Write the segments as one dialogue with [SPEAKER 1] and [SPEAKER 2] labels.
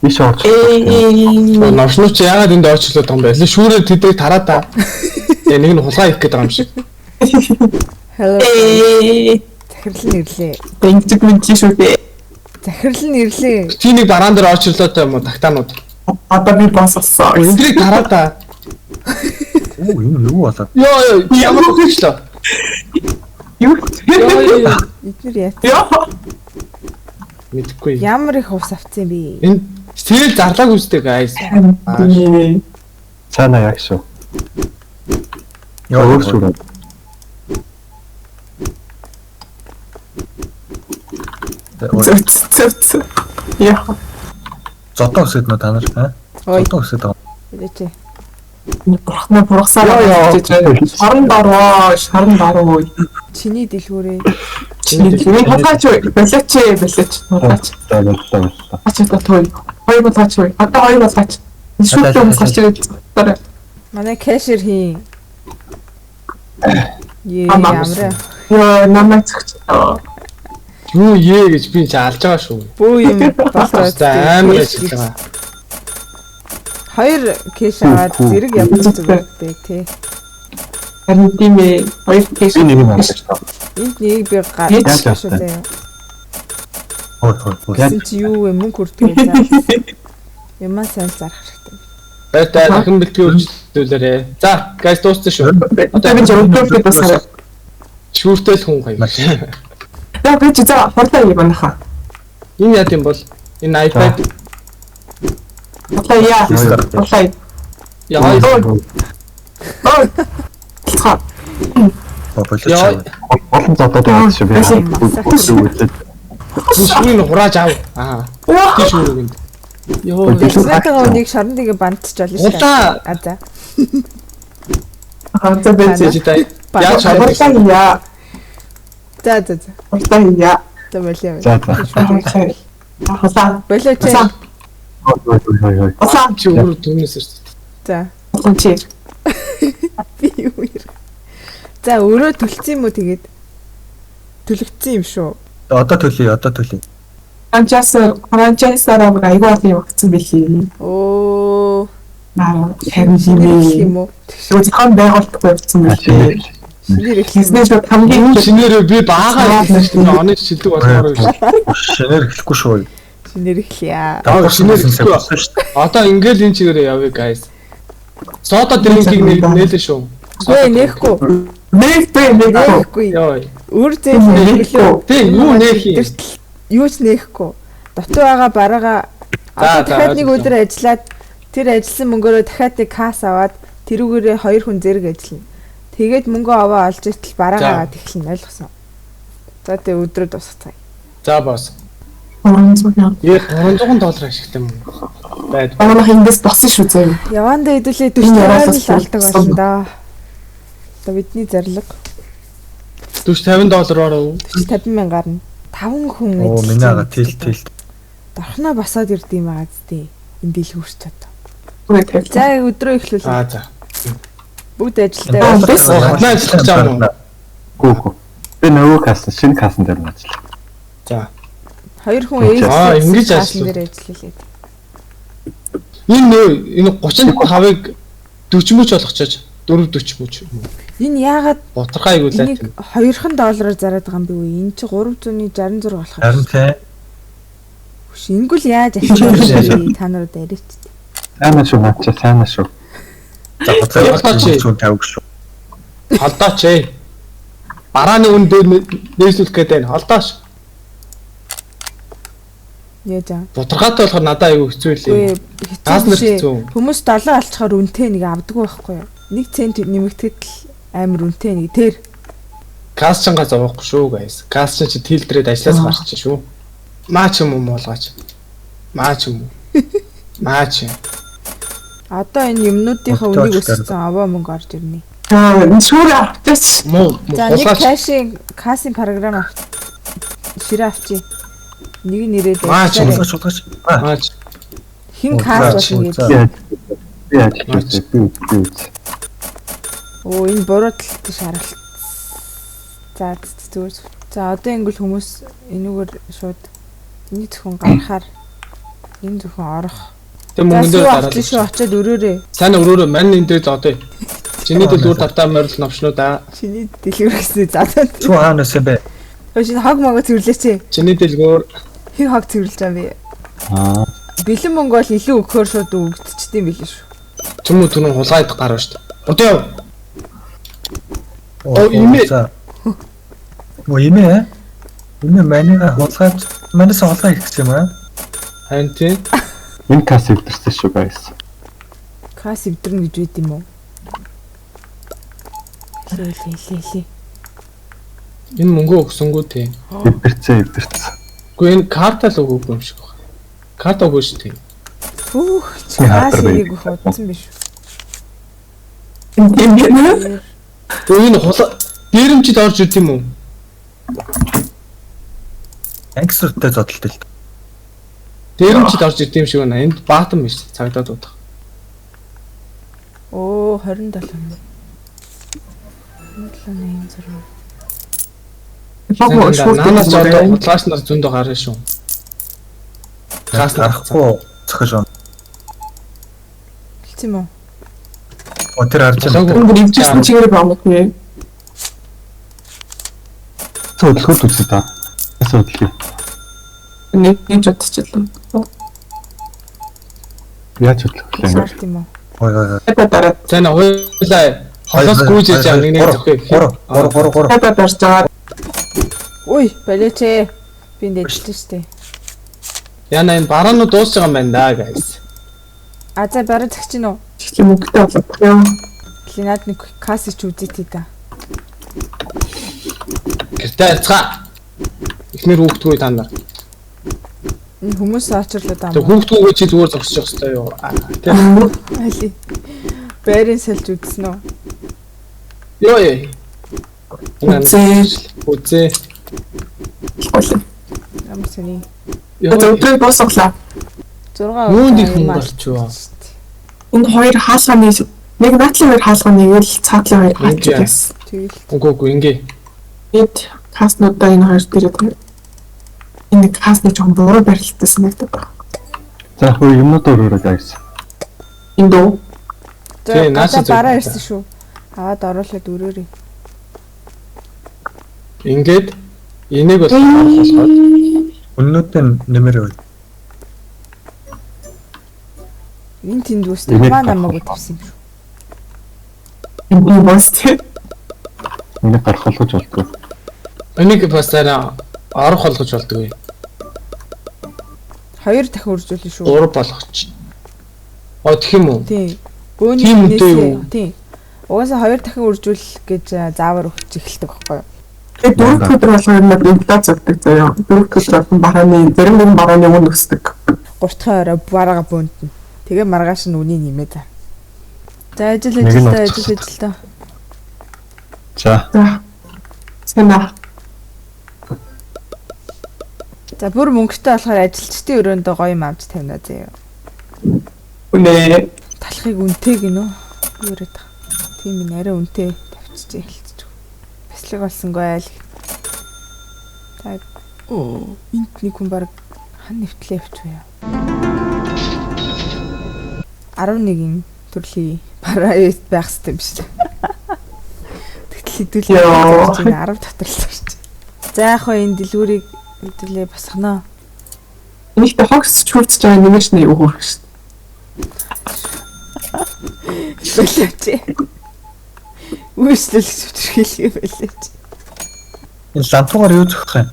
[SPEAKER 1] Иш орч.
[SPEAKER 2] Навшнууч яагаад энд ойчлоод байгаа юм бэ? Шүүрээр тэдэг тараа та. Нэг нь хулгай хийх гээд байгаа юм шиг.
[SPEAKER 3] Hello. Захирал нэрлээ.
[SPEAKER 4] Бэнтэг мэнти шүү дээ.
[SPEAKER 3] Захирал нэрлээ.
[SPEAKER 2] Чи нэг бараан дээр ойчлоод юм уу тагтаанууд.
[SPEAKER 4] Одоо би боссон.
[SPEAKER 2] Эндрийг тараа та.
[SPEAKER 1] Оо юу болоод.
[SPEAKER 2] Йоо ямар хөөрчлөө.
[SPEAKER 4] Юу?
[SPEAKER 3] Эднэр яа.
[SPEAKER 2] Мэдхгүй.
[SPEAKER 3] Ямар их ус авцсан бэ?
[SPEAKER 2] Энэ тэгэл зарлааг үстэй гайс.
[SPEAKER 1] Цаана яг шүү.
[SPEAKER 5] Яа
[SPEAKER 1] шүү.
[SPEAKER 4] Цэц. Яа.
[SPEAKER 5] зодон өсөд нөө та нар зодон өсөд байгаа.
[SPEAKER 3] Мэдээч.
[SPEAKER 4] Бурхнаа бургасаа шаран даруу. Чиний дэлгүүрээ. Чиний хатаач болооч. Хатаач. Ачаа той. Хоёр болооч. Одоо хоёр болооч. Шүүх юм гарч ирээд.
[SPEAKER 3] Манай кэшер хийн. Ямар.
[SPEAKER 4] Яа намайг цогч.
[SPEAKER 2] Юу ээ гэж би ч алж байгаа шүү.
[SPEAKER 3] Бөө юм болоод
[SPEAKER 2] амар ажил байгаа.
[SPEAKER 3] Хоёр кэш аваад зэрэг явах зүгтэй тий.
[SPEAKER 4] Харин тийм ээ. Хоёр кэш
[SPEAKER 1] нэг юм байна.
[SPEAKER 3] Энд нэг би гарч шүү дээ.
[SPEAKER 5] Хой.
[SPEAKER 3] Гэсэн чи юу вэ мөнгө хүрдэг заа. Ямаа сайн зарах хэрэгтэй.
[SPEAKER 2] Байтаа дахин бэлтгэл үйлчлүүлээрээ. За, guys дууссан шүү.
[SPEAKER 4] Одоо би зөвхөн тасараа.
[SPEAKER 2] Шүүртэл хүн гоё.
[SPEAKER 4] За би ч за хурдан юм анаха.
[SPEAKER 2] Энэ яа гэм бол энэ iPad
[SPEAKER 4] Яа.
[SPEAKER 2] яа.
[SPEAKER 5] Болооч.
[SPEAKER 1] Олон зодод байгаа шүү би.
[SPEAKER 2] Шүүрийг хурааж ав. Аа. Тийм шүүрийг. Йоо,
[SPEAKER 3] Тэснэтээ нэг шарн дэгэ бантч болно шүү дээ. А за.
[SPEAKER 4] За би
[SPEAKER 2] чи тай. Яа шаардлага.
[SPEAKER 3] За.
[SPEAKER 4] Хурдан.
[SPEAKER 3] За болоо.
[SPEAKER 1] За.
[SPEAKER 4] Хасаа.
[SPEAKER 3] Болооч.
[SPEAKER 1] Ой.
[SPEAKER 4] Хасаа.
[SPEAKER 2] Чи өөр түнээс шүү.
[SPEAKER 3] За.
[SPEAKER 4] Чи.
[SPEAKER 3] Би юу юм. За өөрөө төлцсөн юм уу тэгээд? Төлөгдсөн юм шүү.
[SPEAKER 5] Одоо төлөе.
[SPEAKER 4] Франчайзаараа айгаа тийм өгсөн бэлээ.
[SPEAKER 3] Оо.
[SPEAKER 4] Наа харин
[SPEAKER 3] юм уу?
[SPEAKER 4] Зөвхөн байгуултгүй өгсөн бэлээ.
[SPEAKER 3] Шинээр их
[SPEAKER 4] Бизнес хамгийн
[SPEAKER 2] Шинээр би баагаа хэлсэн шүү дээ. Оны шилдэг болохоор шүү.
[SPEAKER 5] Шинээр эхлэхгүй шүү.
[SPEAKER 3] шинээр эхлэе.
[SPEAKER 2] Шинээр эхлэхгүй. Одоо ингээл энэ чигээрээ явъя guys. Сода дринкийг нээлээ шүү.
[SPEAKER 3] Нээхгүй.
[SPEAKER 4] Нээхгүй.
[SPEAKER 2] Йоо.
[SPEAKER 3] Үр зээл
[SPEAKER 2] Тэг юу нээх юм?
[SPEAKER 3] Юу ч нээхгүй. Дотоо байгаа бараагаа дахиад нэг өдөр ажиллаад тэр ажилласан мөнгөөрөө дахиад нэг касс аваад тэрүүгээрээ 2 хүн зэрэг ажиллана. Тэгээд мөнгөө аваа олж итэл бараагаа тэхлэн ойлгосон. За тэг өдрөө дуусгацгаая.
[SPEAKER 2] За бос.
[SPEAKER 4] $300.
[SPEAKER 2] $300 ашигтай юм. Байд.
[SPEAKER 4] Манайх индээс босон шүү зөө.
[SPEAKER 3] Яванда хэдүүлээ 40 л алдаг болно да. Одоо бидний зарлаг
[SPEAKER 2] $50-ороо.
[SPEAKER 3] 50 мянгаар нь 5 хүн
[SPEAKER 5] Оо миний ага тэл.
[SPEAKER 3] Дархнаа басаад ирд юм аа зү. Энд дэлгүүрч чад.
[SPEAKER 4] Үгүй
[SPEAKER 3] За өдрөө эхлүүлээ.
[SPEAKER 2] За.
[SPEAKER 3] Бүгд ажилдаа.
[SPEAKER 2] Хатнаа ажиллах гэж байгаа юм.
[SPEAKER 1] Гүүх. Би нөгөө касс шинэ кассан дээр ажиллаа.
[SPEAKER 2] За.
[SPEAKER 3] 2 хүн ээж
[SPEAKER 2] ингэж
[SPEAKER 3] ажиллаа.
[SPEAKER 2] Энэ 35-ыг 40 мөч болгочооч 440 мөч.
[SPEAKER 3] Энэ яагаад
[SPEAKER 2] Боторхай айгуулаад.
[SPEAKER 3] энийг $200 зараад байгаа юм бэ үү? Энэ чи 366 болох юм.
[SPEAKER 5] Харин тий.
[SPEAKER 3] Шингүүл яаж ашиглах та нарууд яриач.
[SPEAKER 1] Сайн шүү наач сайн шүү.
[SPEAKER 5] За хоцроо чүн тавьг шүү.
[SPEAKER 2] Алдаач ээ. Барааны үн дээр нээслүүлэх гэдэг энэ алдаач.
[SPEAKER 3] Яа.
[SPEAKER 2] Боторхайтай болохоор надад айгүй хэцүү лээ. Газ нар хэцүү.
[SPEAKER 3] Хүмүүс 7 алчаар үнэтэй нэг авдаггүй байхгүй юу? 1 цент нэмэгдэхэд л амар үнэтэй нэг тэр.
[SPEAKER 2] Газ чангаас авахгүй шүү guys. Газ чи тэлдрээд ажиллаас гарч шүү. Маач юм уу болгооч. Маач юм уу? Маач.
[SPEAKER 3] Одоо энэ юмнуудынхаа үнийг өссөн аваа мөнгө орж ирнэ.
[SPEAKER 4] Энэ шүүрээ авчихсан.
[SPEAKER 2] Муу
[SPEAKER 3] За нэг касын програм авч. Ширээ авчи. Нэг нэрээд
[SPEAKER 2] Маач.
[SPEAKER 5] Шуудгач.
[SPEAKER 3] хин кас болно гэдэг.
[SPEAKER 1] Яаж би.
[SPEAKER 3] Оо энэ буруу талд шааралт. За зүгээр. За одоо ингл хүмүүс энүүгээр шууд энэ зөвхөн гарахаар Энэ зөвхөн орох.
[SPEAKER 2] Тэг мөнгөн дээр
[SPEAKER 3] дараад
[SPEAKER 2] дараад.
[SPEAKER 3] шүү очиод өрөөрэй.
[SPEAKER 2] Сайн өрөөрөө мань энэ дээр зодё. Чиний дэлгүүр тавтаа морил навчнуу да.
[SPEAKER 3] Чиний дэлгүүр гэсэн задаад.
[SPEAKER 5] Чуу хаанаас юм бэ?
[SPEAKER 3] Шинэ хог могоо цэвэрлээч.
[SPEAKER 2] Чиний дэлгүүр
[SPEAKER 3] Хин хог цэвэрлж байгаа би.
[SPEAKER 1] Аа.
[SPEAKER 3] Бэлэн мөнгө бол илүү өгөхөр шууд өгдөгчдөм билээ шүү.
[SPEAKER 2] чүмүү түрүүн хулгай идэх гарав шүү дээ. Өдөө. Имээ.
[SPEAKER 5] Имээ. Имээ манайга хулгайч манайс хулгай хийх юм аа.
[SPEAKER 2] Харин тийм.
[SPEAKER 1] Энэ кас өвдөрсөн шүү guys.
[SPEAKER 3] Кас өвдөрнө гэж үйд юм уу? Лээ.
[SPEAKER 2] Энэ мөнгө өгсөнгүү тийм.
[SPEAKER 1] Өвдөрцөө.
[SPEAKER 2] Гэхдээ энэ карта л өгөөгүй юм шиг байна. Карта өгөө шүү дээ.
[SPEAKER 3] Хүүх кас ирийг хуудсан биш үү?
[SPEAKER 4] Энэ
[SPEAKER 2] Энэ хулгай дээрэмчд орж ирд юм уу?
[SPEAKER 5] Ангисртай зодтолтой л.
[SPEAKER 2] Дээрэмчд орж ирд юм шиг байна. Энд баатан биш цагдаа дуудах.
[SPEAKER 3] Оо 27 юм. 27
[SPEAKER 2] Наанаас ч одоо хулгайч нар зөндөө гарна шүү. Кас
[SPEAKER 5] гарахгүй цохиж он.
[SPEAKER 3] хэлсэн юм уу?
[SPEAKER 5] Тэр харж байгаа.
[SPEAKER 4] бүр ивчсэн чигээр баамгүй.
[SPEAKER 1] Хөдөлгөөд үзье та. Яс хөдөлгөө.
[SPEAKER 4] Нэг жодчихлаа.
[SPEAKER 1] Яаж хөдөлгөө юм бэ?
[SPEAKER 3] Шаард юм уу?
[SPEAKER 5] Ой.
[SPEAKER 4] Дараа
[SPEAKER 2] Сайн хойлоо холоос гүйж яж байгаа нэг зөхөө.
[SPEAKER 5] 3.
[SPEAKER 4] дарж байгаа.
[SPEAKER 3] Ой, балеч. Би дэжлээ штэ.
[SPEAKER 2] Яна энэ бараанууд дуусж байгаа юм байна да guys.
[SPEAKER 3] А за бараа цагч гинөө.
[SPEAKER 4] Чи мөнгөтэй болов яа.
[SPEAKER 3] Линад нэг кас ч үзээтэй та.
[SPEAKER 2] Гэртээ арцгаа. Эхнэр хүүхдгүй та нар.
[SPEAKER 3] Энэ хүмүүс очрлоо даа.
[SPEAKER 2] Тэг хүүхдгүйгээ чи зүгээр зогсож явах хэрэгтэй юу? Тэг.
[SPEAKER 3] Али. Бэрийн салж үзсэн үү?
[SPEAKER 2] Йой. Үзээ.
[SPEAKER 4] Болоо.
[SPEAKER 3] Амсны.
[SPEAKER 4] Өдөр босглаа.
[SPEAKER 3] 6
[SPEAKER 2] Юунд их хүн гарч юу?
[SPEAKER 4] Энэ хоёр хаалганы нэг наатлын хоёр хаалганыг л цаатлын хоёр хаачихсан.
[SPEAKER 3] Тэгэл
[SPEAKER 2] Үгүй ингээ.
[SPEAKER 4] Эд каснуудаа энэ хоёр дээрээ энэ касны жоохон буруу барилттай санагдав.
[SPEAKER 1] За хөө юмнууд өрөөрэй guys.
[SPEAKER 4] Энд дөө
[SPEAKER 2] Тий, наашаа зөв.
[SPEAKER 3] бараа ирсэн шүү. Аваад оруулаад өрөөрэй.
[SPEAKER 2] Ингээд энийг бол хаалгахад
[SPEAKER 5] Өнөөдөр нэмэр өг.
[SPEAKER 3] Энэ тэнд үст
[SPEAKER 1] Энийг
[SPEAKER 3] хамаа намайг тавьсан юм шүү.
[SPEAKER 4] энэ бостэй.
[SPEAKER 1] Энийг гарах болгож болтгоо.
[SPEAKER 2] энийг бас арай орох болгож болдгоо.
[SPEAKER 3] 2 дахин үржүүлнэ шүү.
[SPEAKER 2] 3 болгоч. Тэгэх юм уу?
[SPEAKER 3] Тийм. Бөөний
[SPEAKER 2] Тийм үедээ юу?
[SPEAKER 3] Тийм. Угаасаа 2 дахин үржүүлэх гэж заавар өгч эхэлдэг байхгүй юу?
[SPEAKER 4] Тэгээ дөрөв өдөр болгоо юм инфляц өгдөг заяа. Дөрөв өдөр бол барааны зарим нэг барааны үн өсдөг.
[SPEAKER 3] 3 дахин орой бараага бөөндөн. Тэгээ маргааш нь үнийг нэмээд. За ажил
[SPEAKER 1] Нэг нь
[SPEAKER 3] ажилтаа.
[SPEAKER 1] За.
[SPEAKER 4] За. Сэнэ.
[SPEAKER 3] За бүр мөнгөтэй болохоор ажилчдын өрөөндөө гоё юм авч тавина заяа.
[SPEAKER 4] Үнэ.
[SPEAKER 3] Талхыг үнэтэй гинөө. Юу яриад байгаа. Тийм ээ арай үнэтэй тавьчих эхэлчих. Бяцлаг болсонгүй айл. За энд нэг хүн баг хан нэвтлээ явчих вэ. 11-ийн төрлийн бараа байх хэрэгтэй юм шүү дээ. Тэгтэл хэдүүлээ 10 дотор л шүү дээ. За яг хоо энэ дэлгүүрийг хэдүүлээ басгана.
[SPEAKER 4] Энийг хогс чүрдэж байгаа нэмэш нэ өгөх шүү.
[SPEAKER 3] Болооч. Үүсэлж өчрхийлгээ болооч.
[SPEAKER 5] Энэ лампуугаар юу зөхөх юм?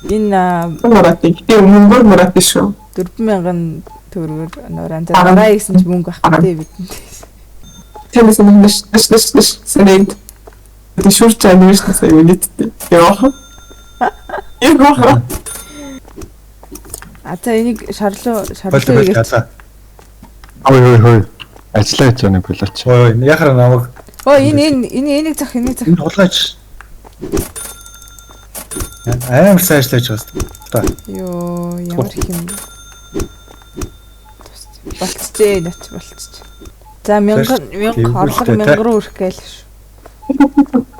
[SPEAKER 3] Энэ
[SPEAKER 4] Мурати. Тэгээ мөнгөр мурати шүү.
[SPEAKER 3] 4,000 төгрөгөөр нуран дараа гэсэн чи мөнгө авах гэдэг бидэнд.
[SPEAKER 4] Тэмээс нэш сэнэнд. Тэр шүрч байгаа нэмэш насаа юу нийтдээ. Яа. Яа.
[SPEAKER 3] А та энийг шарлуу
[SPEAKER 5] Болоо
[SPEAKER 3] гэж.
[SPEAKER 5] за.
[SPEAKER 1] Хөөе. Ажиллаа гэж яана болооч.
[SPEAKER 5] Ой, яхаар намайг
[SPEAKER 3] Оо энийг зах.
[SPEAKER 5] энэ хулгайч. Амар сайн ажиллаж байгаа хэвээр.
[SPEAKER 3] Йоо ямар их юм. Болцжээ нач болцж. За 1000 орлого 1000 өрөх гээл ш.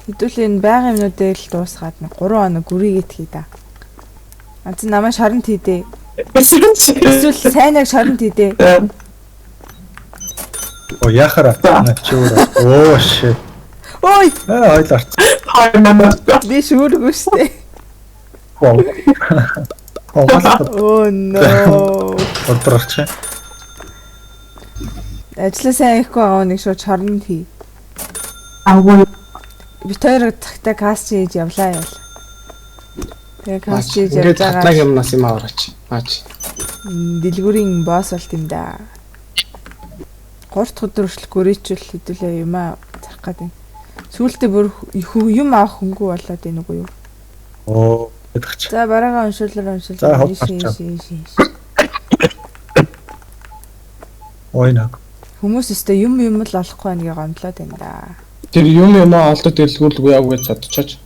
[SPEAKER 3] Хэдүүл энэ байгаа юмнуудыг л дуусгаад нэг 3 хоног гүрийгээд хий да. Анц намайг шарант хийдээ. Эсвэл сайнаг шоронд хийдэ.
[SPEAKER 5] Оо яхара. Чи өөрөө. Оо shit.
[SPEAKER 3] Ой,
[SPEAKER 5] Ойлаарч.
[SPEAKER 3] би шүүргүй штэ.
[SPEAKER 5] Оо.
[SPEAKER 3] Oh no.
[SPEAKER 5] Бодрооч.
[SPEAKER 3] Ажлаа сайн ихгүй аа нэг шууд шоронд хий.
[SPEAKER 4] Агуу
[SPEAKER 3] Би тойрог цагтаа каст хийж явлаа яа. Тэгээ каст хийж
[SPEAKER 2] ингээд татлаг
[SPEAKER 3] явжгаа
[SPEAKER 2] юмнаас юм аваач. Аач.
[SPEAKER 3] дэлгүүрийн босс болт юм да. 3 дахь өдөр хүртэл гөрөөчл хэдүүлээ юм аа зарах гэдэг. Сүүлдээ бүр юм авах хөнгөө болоод байна уу юу?
[SPEAKER 5] Оо гэдэгч.
[SPEAKER 3] За бараагаа уншуулаар.
[SPEAKER 5] За, Ой наг.
[SPEAKER 3] Хүмүүс өстэй юм л олохгүй байна гэж гомдлоод байна да.
[SPEAKER 2] Тэр юм олдод дэлгүүлгүй яв гэж бодчихооч.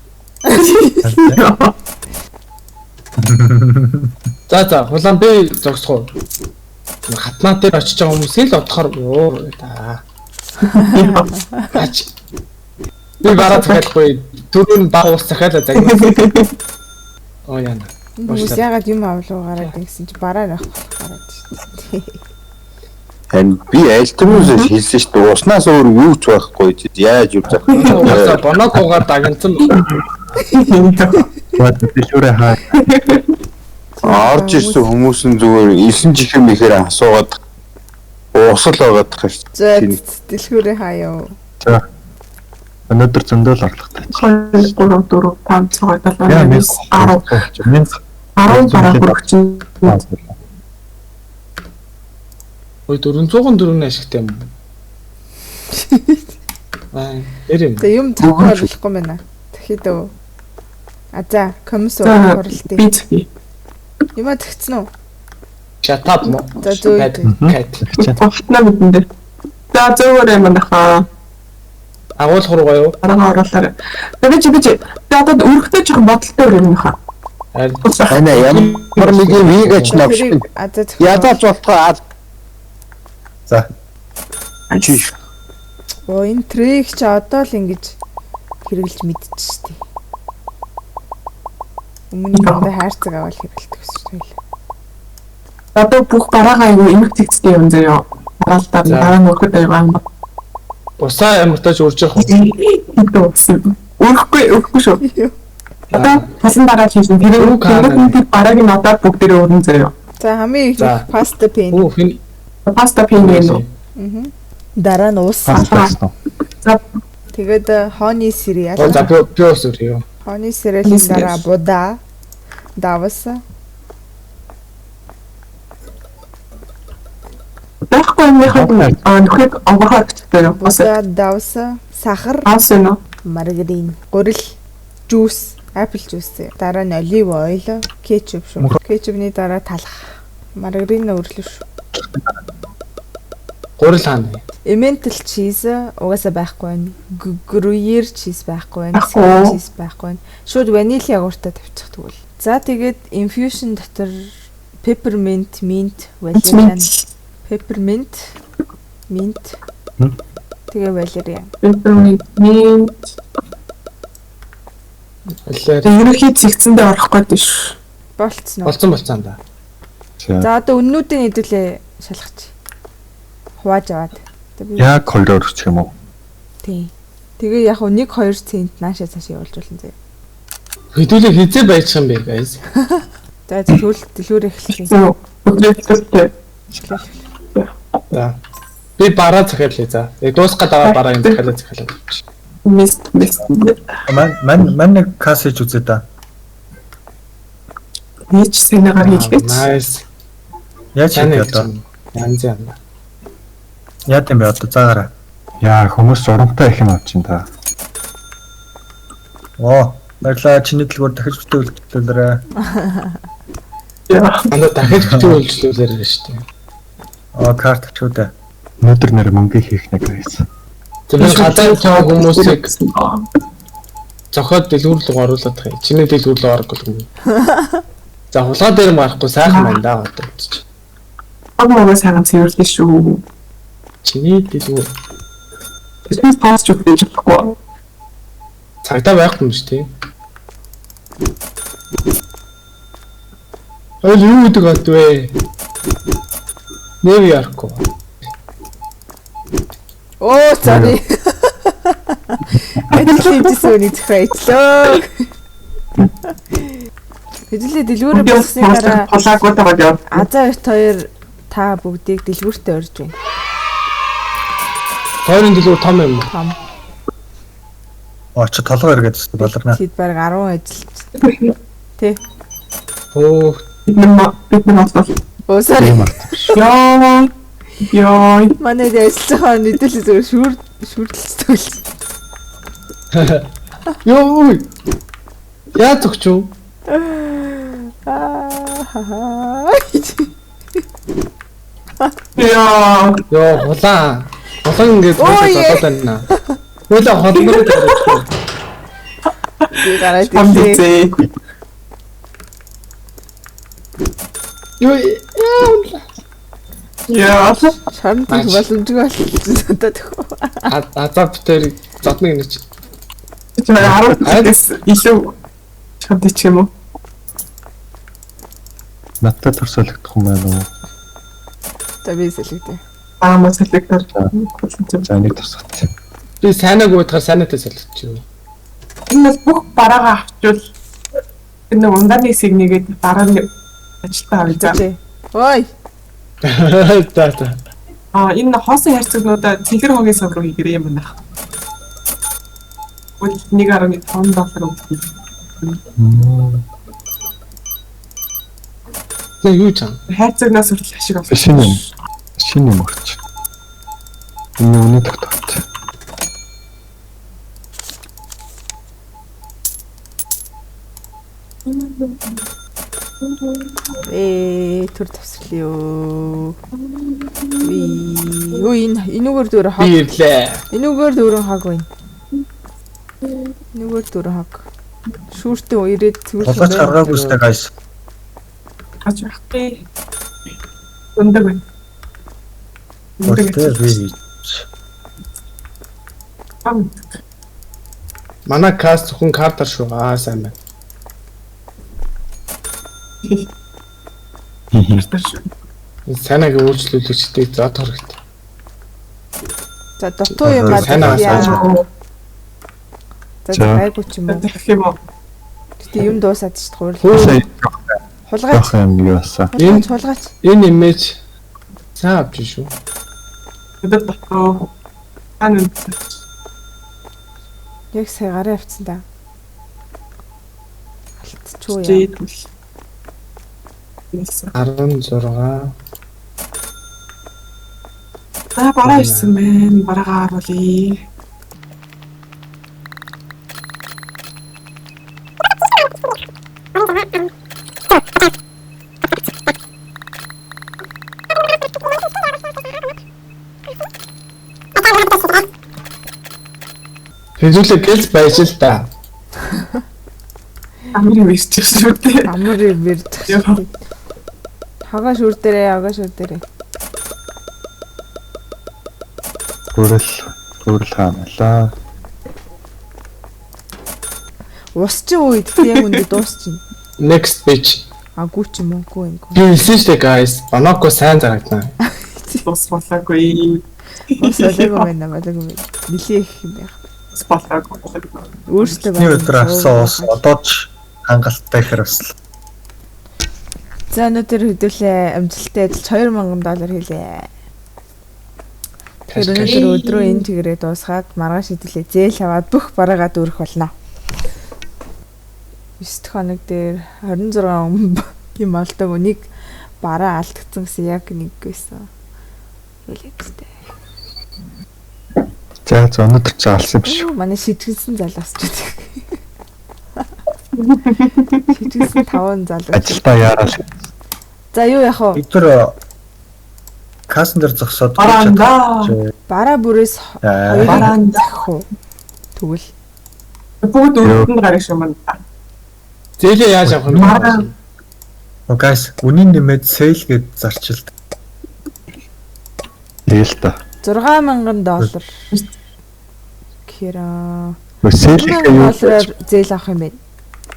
[SPEAKER 2] За улаан би зогсгоо. Хатнаа дээр очиж байгаа хүмүүсийг л одохоор юу да. Аач. Би бараа захиалахгүй түрүүн баг ус захиалаа загнаа. Оо яна.
[SPEAKER 3] Хүмүүс ягаад юм авлуу гараад гэсэн чи бараа авах гараад шүү.
[SPEAKER 6] Харин би альтернус хэлсэн шүү дээ. Уснаас өөр юу ч байхгүй. Яаж юу зах.
[SPEAKER 2] За бонокогоор дагнсан.
[SPEAKER 1] Дэлгүүрээ хаа.
[SPEAKER 6] Орж ирсэн хүмүүс нь зүгээр 9 чихэн мэхээр асуугаад усал байгаад тах шүү.
[SPEAKER 3] За дэлгүүрээ хаяа.
[SPEAKER 1] За. Өнөөдөр зөндөл орлоготой.
[SPEAKER 4] 2 3 4 5 6 7 8 10
[SPEAKER 1] Минь
[SPEAKER 4] 10 бараа хүрчин.
[SPEAKER 2] Ой 404 ашигтай юм. Эрэм.
[SPEAKER 3] Тэ юм зохиол болохгүй байна. Тэгэхэд өө. А за комисс уралдээ.
[SPEAKER 4] Би зөв.
[SPEAKER 3] Юма тэгсэн үү?
[SPEAKER 2] Shut up mo.
[SPEAKER 3] За зөө.
[SPEAKER 4] Тогтно мэдэн. За зөвөр юм нахаа.
[SPEAKER 2] Агуулх руугаа юу?
[SPEAKER 4] Бараа оруулаарай. Тэгээ чи одоо өргөтэй жоохон бодолтой юм нахаа.
[SPEAKER 6] Ана ямар нэг юм хийж навч.
[SPEAKER 3] А за
[SPEAKER 6] Ядаач болтгоо.
[SPEAKER 5] За.
[SPEAKER 6] Чиш.
[SPEAKER 3] Оо энэ трек чи одоо л ингэж хэрэгэлж мэдчихэж штий. Өмнө нь хайрцаг аваад хэрэгэлдэг гэсэн шүү дээ.
[SPEAKER 4] Одоо бүх бараагаа аюу эмх тэгцтэй юм заяа. Бараалтаа дараа нь өргөд байгаа юм.
[SPEAKER 2] Усаа ямартаж урж явах.
[SPEAKER 4] Өрөхгүй шүү. Одоо хасан дараа хийсэн тэр барааг нь одоо бүгдээрээ өрнө заяа.
[SPEAKER 3] За хамгийн их паста пен.
[SPEAKER 2] Оо хин
[SPEAKER 4] Паста пин юм.
[SPEAKER 3] Дараа нь ус.
[SPEAKER 4] За
[SPEAKER 3] Тэгээд хооны сириал.
[SPEAKER 2] за би ус өрөө.
[SPEAKER 3] Хооны сириалын дараа буда. Давас.
[SPEAKER 4] байхгүй юм яхаа нөхөд онгохоо бичтэй юм.
[SPEAKER 3] За давас, сахар,
[SPEAKER 4] Аасна.
[SPEAKER 3] маргарин, гурил, жуус, апл жуус. Дараа нь олив ойл, кетчуп шүү. Кетчупны дараа талах. Маргарин өрлөө шүү.
[SPEAKER 2] Гурил хаана.
[SPEAKER 3] Emmental cheese угаасаа байхгүй байна. Gruyere cheese байхгүй байна. Cheese байхгүй байна. Шууд ванили ягууртаа тавьчих тэгвэл. За тэгээд infusion дотор peppermint, mint, valerian, peppermint, mint. Тэгээ valerian.
[SPEAKER 4] Peppermint. Ерөнхий цэгцэндээ орох гэдэг ш.
[SPEAKER 3] Болцсон уу?
[SPEAKER 2] Болцсон да.
[SPEAKER 3] За одоо өннүүдийн хэдүүлээ шалгач. Хувааж аваад.
[SPEAKER 1] Яг хоёроор өсчих юм уу?
[SPEAKER 3] Тий. Тэгээ яг 1-2 цент наашаа цааш явуулж болно зэ.
[SPEAKER 2] Хэдүүлээ хизээ байж юм бэ guys.
[SPEAKER 3] За дэлгүүр эхэлсэн.
[SPEAKER 2] За. Би бараа захиалъя за. Дуусгаад аваа бараа юм захиалаа.
[SPEAKER 4] Мис.
[SPEAKER 5] Ман нэг кас хийж үзээ да.
[SPEAKER 4] Нийч сэнэгаар хийлгэж.
[SPEAKER 2] Nice.
[SPEAKER 5] Яаж хийх одоо?
[SPEAKER 2] Янз юм.
[SPEAKER 5] Яа гэм бэ одоо заагаараа.
[SPEAKER 1] Яа хүмүүс журамтай их юм авчин та.
[SPEAKER 5] Оо, баярлалаа чиний дэлгүүр дахиж бүтээлүүлээрээ.
[SPEAKER 2] Анда дахиж бүтээлүүлжлүүлээрээ шүү дээ.
[SPEAKER 5] Аа, карт ч үдэ.
[SPEAKER 1] Өнөөдөр нэр мөнгө хийх нэг байсан.
[SPEAKER 2] Тэр гадаад цаа хүмүүсийг зохиод дэлгүүр рүү оруулаад тахыг. Чиний дэлгүүр рүү оруулахгүй. За хулгай дээр марахгүй сайхан байна да одоо.
[SPEAKER 4] Агмаа сайхан цэвэрлээ шүү.
[SPEAKER 2] Чиний дэлгүүр.
[SPEAKER 4] Эсвэл паст ч үгүй.
[SPEAKER 2] Цагдаа байхгүй юм шүү дээ. Ойл юу гэдэг бат вэ? Нью-Йорк.
[SPEAKER 3] Оо sorry. Ажил хийжсэн үний зөвхөйтлөө. Хэдүүлээ дэлгүүрээ болсныг
[SPEAKER 4] Холаагуудаа яваад.
[SPEAKER 3] Азаа ихт хоёр та бүгдийг дэлгүүртээ орж байна.
[SPEAKER 2] Тойрон дэлгүүр том юм уу?
[SPEAKER 3] Том.
[SPEAKER 5] Очо толгой эргээд өстө болорно.
[SPEAKER 3] Тэд баг 10 ажилч. Тэ.
[SPEAKER 2] Оо,
[SPEAKER 4] Бид нар ослоо.
[SPEAKER 3] Оо sorry.
[SPEAKER 4] Яа.
[SPEAKER 3] Манай ажиллагаа мэдээлэл зүгээр шүрдэлцдэг.
[SPEAKER 2] ёо. Яа зогч юу?
[SPEAKER 4] Яа.
[SPEAKER 2] Ёо, хулаа. Хулаа ингэж болоод байна. Хулаа холбогдоод байна.
[SPEAKER 3] Би гараад ирсэн.
[SPEAKER 4] Амдээ.
[SPEAKER 2] Ёо,
[SPEAKER 4] Яа.
[SPEAKER 3] Шарн тийх боломжгүй болсон надад төхөө.
[SPEAKER 2] азаптер зодны гэнэ.
[SPEAKER 4] Тэр 10-аас илүү чамд ч юм уу?
[SPEAKER 1] Надад төрсөлөгдөх юм байна уу?
[SPEAKER 3] За би сэлгдээ.
[SPEAKER 4] Мас селектор.
[SPEAKER 1] За нэг тусгат.
[SPEAKER 2] Би сайнаг уутахаар сайнатай солилцчих.
[SPEAKER 4] Энэ бас бүх бараагаа авчвал энэ унданы сигнэгээд дараа нь ажилтаа авъя. За.
[SPEAKER 3] Ой.
[SPEAKER 2] За.
[SPEAKER 4] Энэ хоосон хайрцагнуудаа цэнхэр хогийн сав руу хийгэрээ юм байна. Үл 1.5 доллар өгсөн.
[SPEAKER 2] Тэг юу чам?
[SPEAKER 4] Хайрцагнаас хүртэл ашиг авсан.
[SPEAKER 1] Шинэ юм орч. Энэ үнэ тогтолт.
[SPEAKER 3] Төр тасрлаа. Юу энүүгээр дөр хаг.
[SPEAKER 2] Би ирлээ.
[SPEAKER 3] Энүүгээр дөрөн хаг байна. Энүүгээр дөрөн хаг. Шүүртэн ирээд цэвэрлэх
[SPEAKER 5] Болооч гаргаагүй сте гайс.
[SPEAKER 4] Аж ахтай. Өндөг байна.
[SPEAKER 5] Өөртөө би
[SPEAKER 2] Манай каст зөвхөн картаар шүү. Сайн байна. Санааг өөрчлөлтөчтэй зод хэрэгтэй.
[SPEAKER 3] За дутуу юм байна.
[SPEAKER 2] Санаа
[SPEAKER 3] За гайгүй ч юм уу.
[SPEAKER 4] Тэгэх юм уу?
[SPEAKER 3] Гэтэ юм дуусаад ч хууль. Хулгайч.
[SPEAKER 1] Яах юм юу баса.
[SPEAKER 3] Хулгайч.
[SPEAKER 2] Энэ имиж сайн авч шүү.
[SPEAKER 4] Өдөр дотоо анын
[SPEAKER 3] Яг сая гараа авцсан да. Алтчуу яа.
[SPEAKER 4] жийдэл.
[SPEAKER 2] 16.
[SPEAKER 4] Бараа ирсэн байна. Бараагаа харуулъя.
[SPEAKER 2] Хэзүүлээ гэлс байж л та.
[SPEAKER 4] Амир ирчих шүү дээ.
[SPEAKER 3] Амар ирж. Хага шүр дээрээ.
[SPEAKER 1] Гүрэл хаамлаа.
[SPEAKER 3] Ус чи үед яг үндэ дуусчихна.
[SPEAKER 2] Next page.
[SPEAKER 3] Агуу ч юм уугүй юм.
[SPEAKER 2] Би хэлсэн шүү дээ guys. Баноко сайн зарагдана.
[SPEAKER 4] Бос болоогүй.
[SPEAKER 3] Ус олоогүй байна. Нилээх юм байх.
[SPEAKER 4] Бос болоогүй.
[SPEAKER 3] Өөртөө
[SPEAKER 5] нэг өдөр авсан ус одоо ч хангалттай хэрэгсэл.
[SPEAKER 3] За өнөөдөр хөдөлөө амжилттай адилж $2000 хийлээ. Тэр өнөөдөр өдрөө энэ чигээрээ дуусгаад маргааш хэдүүлээ зээл аваад бүх бараагаа дүүрэх болно. 9 хоног дээр 26 юм олдог үнийг бараа алдагдсан гэсэн яг нэг байсан. Хэлээдтэй.
[SPEAKER 1] За өнөөдөр ч алсан юм шүү.
[SPEAKER 3] Манай шижгэлсэн залуус ч гэдэг. Шижгэлсэн 5 залуу.
[SPEAKER 1] Ажилдаа яарал.
[SPEAKER 3] За юу яах вэ?
[SPEAKER 5] Өдөр касн дээр зогсоод
[SPEAKER 3] Бараа бүрээс хоёрын зах уу. Тэгвэл
[SPEAKER 4] бүгд өрөнд гарах юм байна.
[SPEAKER 2] Зээлээ яаж авах юм бэ?
[SPEAKER 5] Guys, үнийн нэмээд sale гээд зарчилд.
[SPEAKER 1] Тэгэл та.
[SPEAKER 3] $6,000. Кира.
[SPEAKER 1] Сэлхээ юу
[SPEAKER 3] зээл авах юм бэ?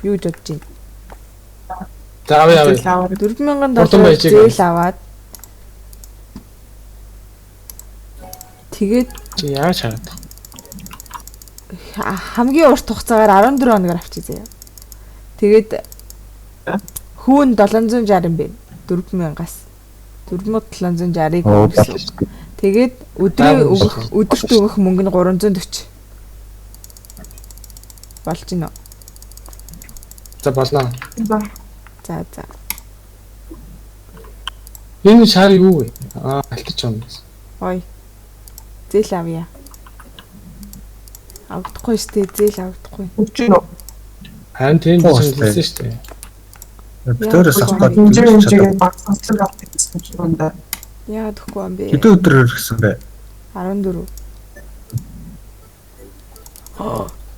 [SPEAKER 3] Юу гэж бодож байна?
[SPEAKER 2] За авъя.
[SPEAKER 3] 4000
[SPEAKER 2] Хурдан
[SPEAKER 3] доллар
[SPEAKER 2] байж
[SPEAKER 3] зээл
[SPEAKER 2] байгаа.
[SPEAKER 3] аваад тэгээд
[SPEAKER 2] Чи яаж хараад?
[SPEAKER 3] хамгийн урт хугацаагаар 14 хоногор авчиж заяа. Тэгээд хүүн 760 юм бэ. 4000-аас 4760-ыг
[SPEAKER 1] Оо
[SPEAKER 3] өгсөн. Тэгээд өдөрт өгөх мөнгө нь 340. Болж гинэ.
[SPEAKER 2] За болно.
[SPEAKER 3] За.
[SPEAKER 2] Энэ шар юу вэ? Алтч юм.
[SPEAKER 3] Ой. Зээл авъя. Авдахгүй штэ зээл авдахгүй.
[SPEAKER 4] Үгүй юу?
[SPEAKER 2] Харин тийм чинь хэлсэн шүү дээ.
[SPEAKER 5] Битүүрээс авах
[SPEAKER 4] хэмжээгээ баг сонслог авах гэсэн ч юм да.
[SPEAKER 3] Яа гэхгүй юм бэ?
[SPEAKER 5] хэдэн өдөр ирсэн бэ?
[SPEAKER 3] 14.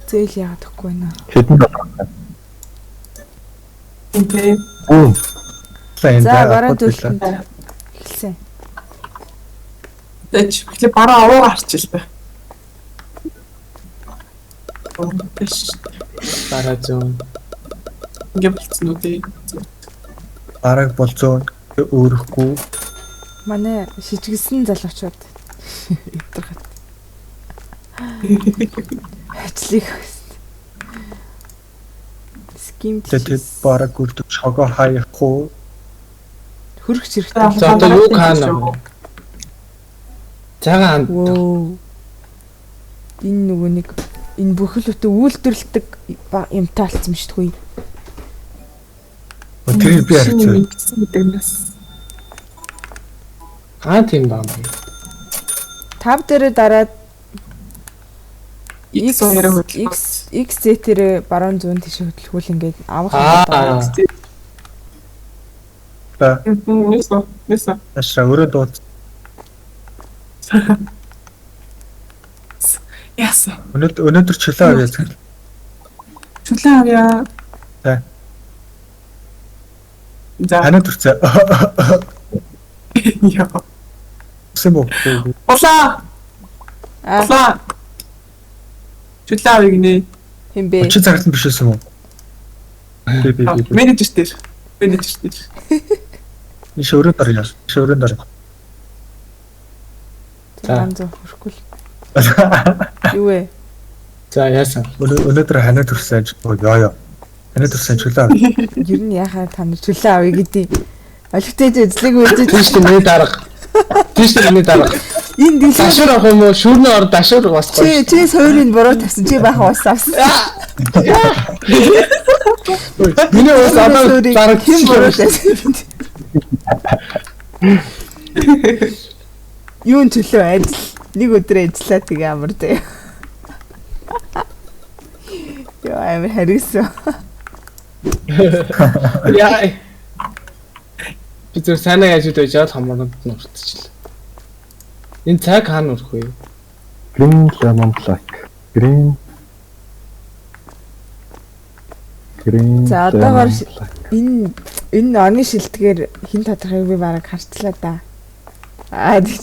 [SPEAKER 3] Зээл яагаад гэхгүй наа.
[SPEAKER 1] Хэдэн доллар?
[SPEAKER 4] Окей.
[SPEAKER 3] За бараа төлөлтөнд хэлсэн.
[SPEAKER 4] Тэч ихлэ бараа аваа гарч ил бай.
[SPEAKER 2] Бараа зүүн.
[SPEAKER 4] Ингээ болцсон үү тий.
[SPEAKER 5] Бараг бол 100 өөрөхгүй.
[SPEAKER 3] Манай шижгэлсэн залуучууд өдрөгт. Ажлыг хөст. Скимт.
[SPEAKER 5] Тэгээд бараг үрдэх шого хаяхгүй.
[SPEAKER 3] Хөргөч хэрэгтэй.
[SPEAKER 2] За одоо юу хаана? Цагаан.
[SPEAKER 3] Воо. Энэ нөгөө нэг энэ бүхэлдээ үйлдвэрлэдэг юмтай болсон юм шүү дээ.
[SPEAKER 5] Тэр би харцсан.
[SPEAKER 4] Мэдэнэс.
[SPEAKER 2] Хаан тийм баа.
[SPEAKER 3] 5 дээрээ дараад
[SPEAKER 4] X хоёроо хөдлөх.
[SPEAKER 3] XZ дээр баруун зүүн тийш хөдөлгүүл ингээд авах
[SPEAKER 2] Аа.
[SPEAKER 5] Та
[SPEAKER 4] Нэсэ.
[SPEAKER 5] ашаа өөрөө дууд.
[SPEAKER 4] Яса.
[SPEAKER 5] Өнөөдөр чөлөө авъя.
[SPEAKER 4] Чулаа авъя.
[SPEAKER 5] За.
[SPEAKER 4] За.
[SPEAKER 5] Ханаа төрцөө.
[SPEAKER 4] Яа.
[SPEAKER 5] Сэм үү?
[SPEAKER 4] Болоо. Болоо. Чулаа авъя гинэ.
[SPEAKER 3] хэмбэ.
[SPEAKER 5] Чи цагт биш байсан уу? Би.
[SPEAKER 4] Менежер дээр.
[SPEAKER 5] Энэ шөөрөн дор яаш. Шөөрөн дор.
[SPEAKER 3] Ганц хөрөхгүй л. Юу вэ?
[SPEAKER 2] За яасан.
[SPEAKER 5] Өнөөдөр ханаа төрсөн. Яа. Ханаа төрсөн чөлөө авъя.
[SPEAKER 3] Ер нь яхаа та нар чөлөө авъя гэдэг. Олигтэй эзлэг үзэж
[SPEAKER 2] Тийш миний дарга. Тийш миний дарга.
[SPEAKER 3] энэ дэлгэр
[SPEAKER 2] Дашуур авах юм уу? Шүүрний ор дашуур басгүй.
[SPEAKER 3] чи суурийг буруу тавьсан. Чи баахан ус авсан.
[SPEAKER 2] Миний ус одоо дарга
[SPEAKER 3] хэн буруу тавьсан? Юун чөлөө ажил. Нэг өдөр ажиллаа тэгээ амар заяа. Яа амар харигсан.
[SPEAKER 2] Яа. Би зөв санаа яаж үдэж жаад хамаанд нь уртчихлаа. Энэ цаг хаана урах вэ?
[SPEAKER 1] Green lemon black. Green.
[SPEAKER 3] За одоогоор энэ оны шилдгээр хин тодорхойг би бараг харчлаа да.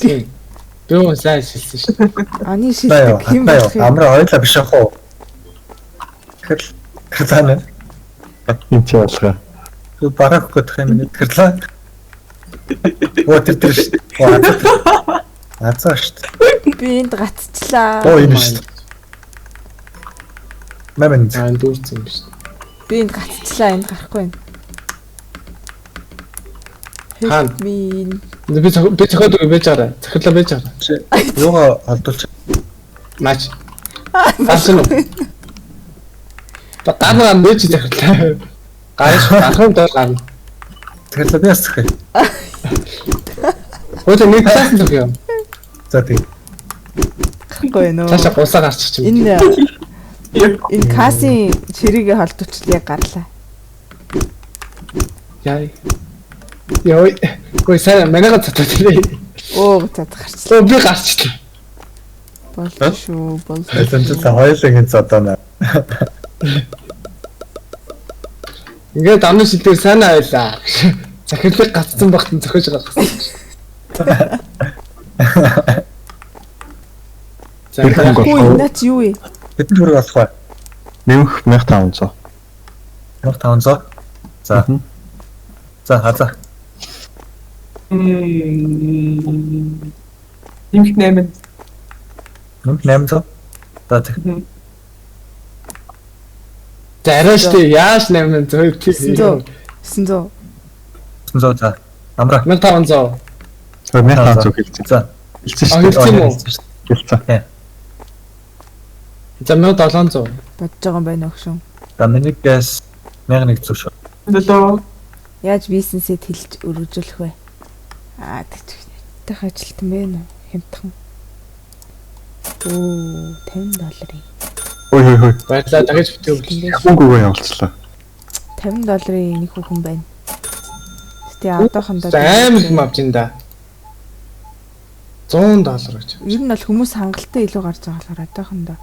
[SPEAKER 3] Тийм.
[SPEAKER 2] Би юу сайн шилсэн шүү дээ.
[SPEAKER 3] Оны шилдэг хэн болох юм?
[SPEAKER 5] Амраа ойлаа биш ах уу? Тэрлээ.
[SPEAKER 1] Энэ ч ялгаа.
[SPEAKER 5] Юу барах гэх юм бэ? Тэрлээ. Оо тэр шүү. Азаа шүү.
[SPEAKER 3] Би энд гацчлаа.
[SPEAKER 5] Оо энэ шүү. Мамын.
[SPEAKER 2] Аа дүүрсэн юм биш.
[SPEAKER 3] Би энд гацчлаа, энд гарахгүй байна.
[SPEAKER 2] Хаана?
[SPEAKER 3] Min.
[SPEAKER 2] Би цохоод байж байгаа. Цохирлоо байж байгаа.
[SPEAKER 5] Юугаа олдуулчих.
[SPEAKER 2] Мач. Асан уу? Багтаа нэж цохирлаа. Гайш гарах дор гарна.
[SPEAKER 5] Тэрлээ би ясах.
[SPEAKER 2] Хөөе нэг цаасан цох юм.
[SPEAKER 5] За тий.
[SPEAKER 3] Гарахгүй нөө.
[SPEAKER 2] Цаашаа гусаа гарчих юм.
[SPEAKER 3] Энэ касын чирээгээ холдуулчихл яг гарлаа.
[SPEAKER 2] Яа. Яа. Хөөе сайн манайга цатаад.
[SPEAKER 3] Оо цаад гарчлаа.
[SPEAKER 2] Би гарчлаа.
[SPEAKER 3] Болчих шүү.
[SPEAKER 5] Эцэнтэй хоёулын цаадаа.
[SPEAKER 2] Ингээд амны шилдэг сайн байлаа. Захирлыг гацсан багт зохиож байгаа. За
[SPEAKER 3] Хүү наач юу вэ?
[SPEAKER 5] Хэдэн төгрөг болох вэ?
[SPEAKER 1] Нэмэх 1500.
[SPEAKER 5] 1500. За. За хазаа.
[SPEAKER 4] Нэмэх 8.
[SPEAKER 5] Нүг 800. За тэг.
[SPEAKER 2] За арай штэ яаж 800
[SPEAKER 3] 900 900
[SPEAKER 5] 900 за. Амра.
[SPEAKER 2] 1500.
[SPEAKER 1] Тэр 1500 хэлсэн.
[SPEAKER 5] За.
[SPEAKER 1] Хэлсэн
[SPEAKER 2] А
[SPEAKER 1] шүү
[SPEAKER 2] хэлсэн юм уу?
[SPEAKER 1] Хэлсэн.
[SPEAKER 2] За 1700.
[SPEAKER 3] бодож байгаа юм байна өгшөн.
[SPEAKER 5] За миний газ 1100 шүү.
[SPEAKER 4] Лөө.
[SPEAKER 3] Яаж бизнесээ тэлж өргөжүүлэх вэ? Тэгчих ажилтан байна уу? Хямдхан. Оо, $50.
[SPEAKER 1] Ой.
[SPEAKER 2] Баярлалаа дахиж битээ.
[SPEAKER 1] Хөнгөгөө явуулчлаа.
[SPEAKER 3] $50 нэг хүүхэн байна. Гэтэ одоохондоо
[SPEAKER 2] Амар их авч ин да. $100 гэж.
[SPEAKER 3] ер нь бол хүмүүс хангалттай илүү гарч байгаа болохоор одоохондоо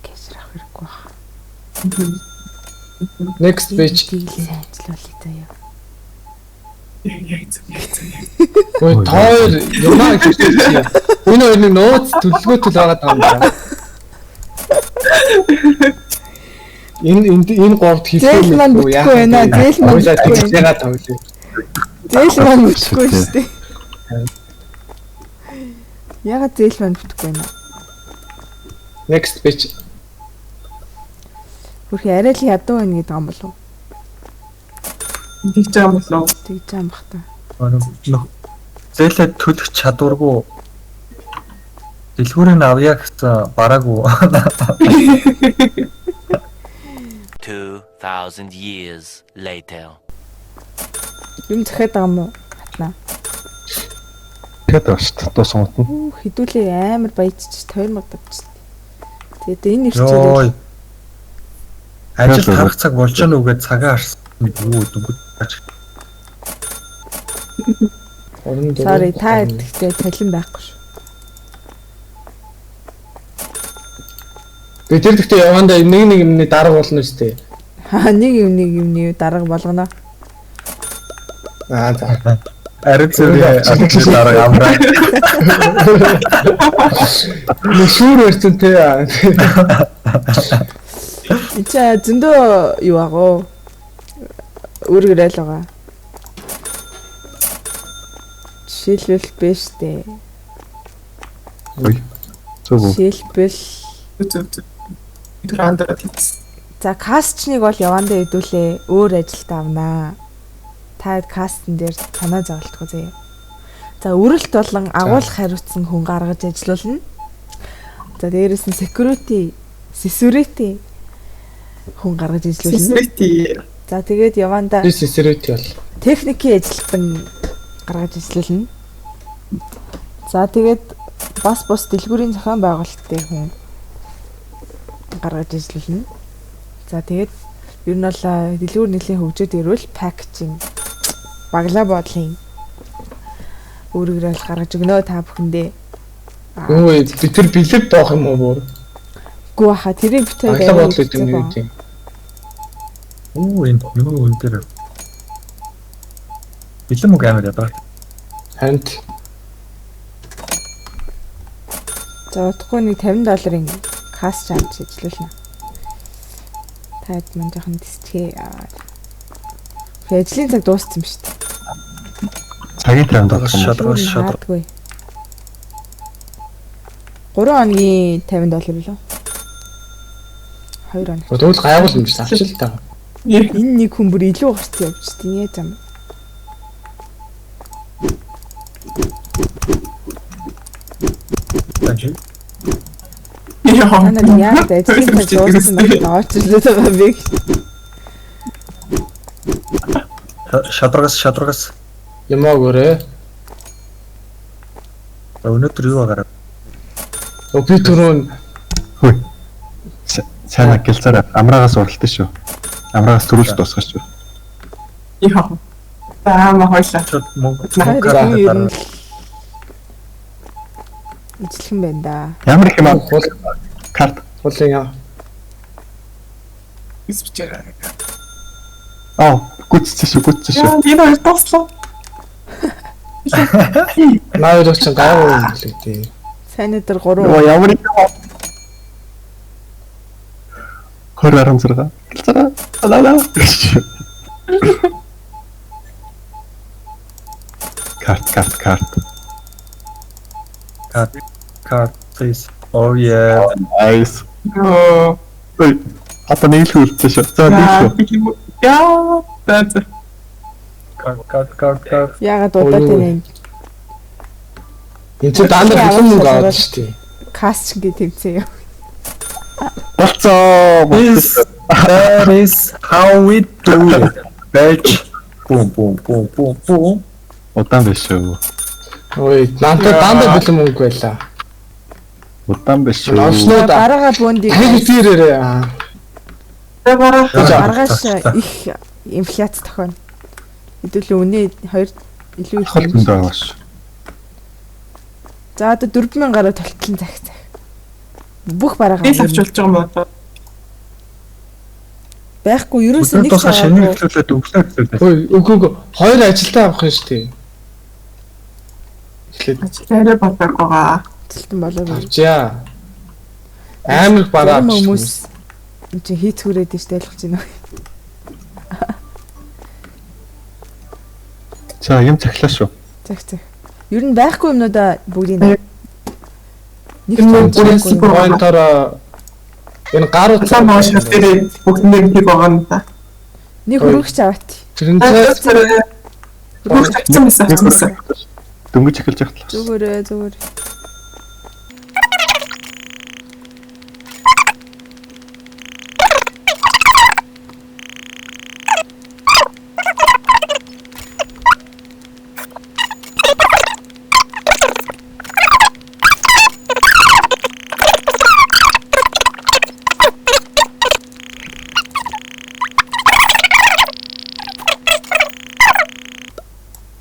[SPEAKER 3] кэш авах хэрэггүй байна.
[SPEAKER 2] Next page.
[SPEAKER 3] Тэглээ ажиллуулъя заяа.
[SPEAKER 2] Ой тоор юмаа гэж. Энэ хоёрын нууц төлөвлөгөөтэй байгаа юм байна. Энэ говьд
[SPEAKER 3] Зээл маань бүтэхгүй байна. Зээл маань бүтэхгүй.
[SPEAKER 2] яагаад тавлаа.
[SPEAKER 3] Зээл маань бүтэхгүй шүү дээ. Ягаад зээл маань бүтэхгүй байна?
[SPEAKER 2] Next page.
[SPEAKER 3] Хөрхи арай л ядуу байна гэдэг юм болов уу?
[SPEAKER 4] Тэгж байгаа юм болов.
[SPEAKER 3] Тэгж байгаа юм бах та.
[SPEAKER 5] Зээлээ төлөх чадваргүй дэлгүүрийн авъя гэсэн бараагүй.
[SPEAKER 7] 2000 years later.
[SPEAKER 3] Юм захиад байгаа юм уу? Хатнаа.
[SPEAKER 1] Тэгэд байна шүү дээ. Дуусгамт нь.
[SPEAKER 3] Хідүүлээ амар баяжч 2000 давчих. Тэгээд энэ
[SPEAKER 5] Йой.
[SPEAKER 3] ирчээр
[SPEAKER 5] Ажил харах цаг болж гэнэ үгээд цагаа харсан. Юу дүгд.
[SPEAKER 3] sorry та гэхдээ талин байхгүй шүү.
[SPEAKER 2] Би тэр гэхдээ явандаа нэг юмний дарга болно шүү дээ.
[SPEAKER 3] Нэг юмний дарга болгоно.
[SPEAKER 2] Аа за.
[SPEAKER 5] Арид зэрэг дараа амраа.
[SPEAKER 2] Шүүр өртөн те.
[SPEAKER 3] Ича зөндөө юу агоо. Үргэрэл байгаа. Жишээлбэл биш дээ.
[SPEAKER 1] Ой. Зөв.
[SPEAKER 3] Жишээлбэл
[SPEAKER 4] Зүг. Трандаа тийс.
[SPEAKER 3] за кастчныг бол явандаа хэдүүлээ өөр ажилд авнаа. Та кастн дээр санаа зовлтгоо заяа. За өрөлт болон агуулах хариуцсан хүн гаргаж ажиллуулна. За дээрээс нь security хүн гаргаж ажиллуулна.
[SPEAKER 4] Security.
[SPEAKER 3] За тэгээд явандаа
[SPEAKER 2] Би security бол.
[SPEAKER 3] техникийн ажилтан гаргаж ажиллуулна. За тэгээд бас дэлгүүрийн зохион байгуулалтын хүн гаргаж ажиллуулна. За тэгээд ер нь бол дэлгүүр нэлийн хөгжөөд ирвэл пакэжинг баглаа бодлын өөрөөр л гаргаж өгнө та бүхэндээ.
[SPEAKER 2] Өө би тэр бэлэг доох юм уу бүр?
[SPEAKER 3] Гүү хаа тэрийг битээ
[SPEAKER 2] Баглаа бодлоо гэдэг нь юу юм?
[SPEAKER 5] Оо энэ юу энэ тэр. Бэлэн мөг амар ядаа.
[SPEAKER 2] Хант.
[SPEAKER 3] За утгагүй нэг $50 кас чамч ажиллуулна. Таад мань жоохон дисчээ. Ажлын цаг дууссан шүү дээ.
[SPEAKER 1] Цагийн таймд болох юм.
[SPEAKER 3] Шаардгүй. 3 хоногийн $50 билүү? 2 хоног.
[SPEAKER 2] Тэгвэл гайвал юм шиг авчил таа.
[SPEAKER 3] Энэ нэг хүн бүр илүү гарцсан явж дээ зам. Ana яг ажлын цаг дууссан нь очрлоо байгаа би.
[SPEAKER 5] Шадрагас.
[SPEAKER 2] Ямаа görээ.
[SPEAKER 5] Өнөөдөр юу агараа?
[SPEAKER 2] Би түрүүн
[SPEAKER 1] Хөөе. Сайн гэлцээр амраагаас уралдсан шүү. Амраагаас төрүүлж дуусгаж шүү.
[SPEAKER 4] Яа. Таама хойлоо.
[SPEAKER 5] Чод мөнгө
[SPEAKER 3] Ижилхэн байна да.
[SPEAKER 1] Ямар их юм карт.
[SPEAKER 2] хулын яа.
[SPEAKER 4] Испчээр.
[SPEAKER 1] Гүцсэн шүү.
[SPEAKER 4] Яа, энэ хоёр тослоо.
[SPEAKER 2] Наад ч гайвуу юм л үү.
[SPEAKER 3] Сайн өдөр 3.
[SPEAKER 1] Ямар их юм. 2016. Гэлцээр. Алаа. Карт.
[SPEAKER 5] Card please. Oh yeah.
[SPEAKER 1] Nice.
[SPEAKER 4] Оо.
[SPEAKER 1] Ой. Хата нэг л үлдсэн шүү. За нэг.
[SPEAKER 4] Яа. Бат.
[SPEAKER 5] Card.
[SPEAKER 3] Яагаад удаад тийм
[SPEAKER 2] энэ ч дандаа бүхэн мөнгө аваад шүү дээ.
[SPEAKER 3] каст ингэ тэмцээ.
[SPEAKER 1] Болцоо.
[SPEAKER 5] That is how we do it. Bitch. Boom.
[SPEAKER 1] Удаан биш шүү.
[SPEAKER 2] Ой, дандаа бүхэн мөнгө байлаа.
[SPEAKER 1] Удаан биш шүү.
[SPEAKER 2] Онцноо да.
[SPEAKER 3] Барага бөөндийг
[SPEAKER 2] Хаяг тийрээрээ.
[SPEAKER 3] маргааш их инфляц тохино. Хэдүүлээ үнэ 2 илүү их
[SPEAKER 1] Хол зөндөө байгаа шүү.
[SPEAKER 3] За одоо 4,000 гаруй толтлон цаг. Бүх барага
[SPEAKER 4] Ил авч болж байгаа юм байна.
[SPEAKER 3] байхгүй ерөөсөө нэг
[SPEAKER 5] Тусгай шинийг хэлүүлээд өгсөн.
[SPEAKER 2] Ой, үгүй. Хоёр ажилтаа авах юм шүү дээ. Эхлээд
[SPEAKER 4] Ажлаараа бодог байгаа.
[SPEAKER 3] толтон болоогүй.
[SPEAKER 2] авчаа. Амар их бараа авчих
[SPEAKER 3] хүмүүс
[SPEAKER 2] хүмүүс.
[SPEAKER 3] энэ чи хийц хүрээд штэ ойлгож байна.
[SPEAKER 1] За юм цахлаа шүү.
[SPEAKER 3] Цаг. Ер нь байхгүй юмнуудаа бүгдийг нэг
[SPEAKER 4] Энэ
[SPEAKER 3] ч
[SPEAKER 4] бүр
[SPEAKER 2] Поинтоор энэ гарууд
[SPEAKER 4] цаа маш дээр бүгднийг нэг байгаа юм да.
[SPEAKER 3] нэг хөрөгч аваад.
[SPEAKER 2] тэрнээс
[SPEAKER 4] Бүгд тавьсан байсан.
[SPEAKER 1] Дөнгөж эхэлж яхтлаа.
[SPEAKER 3] Зүгээр.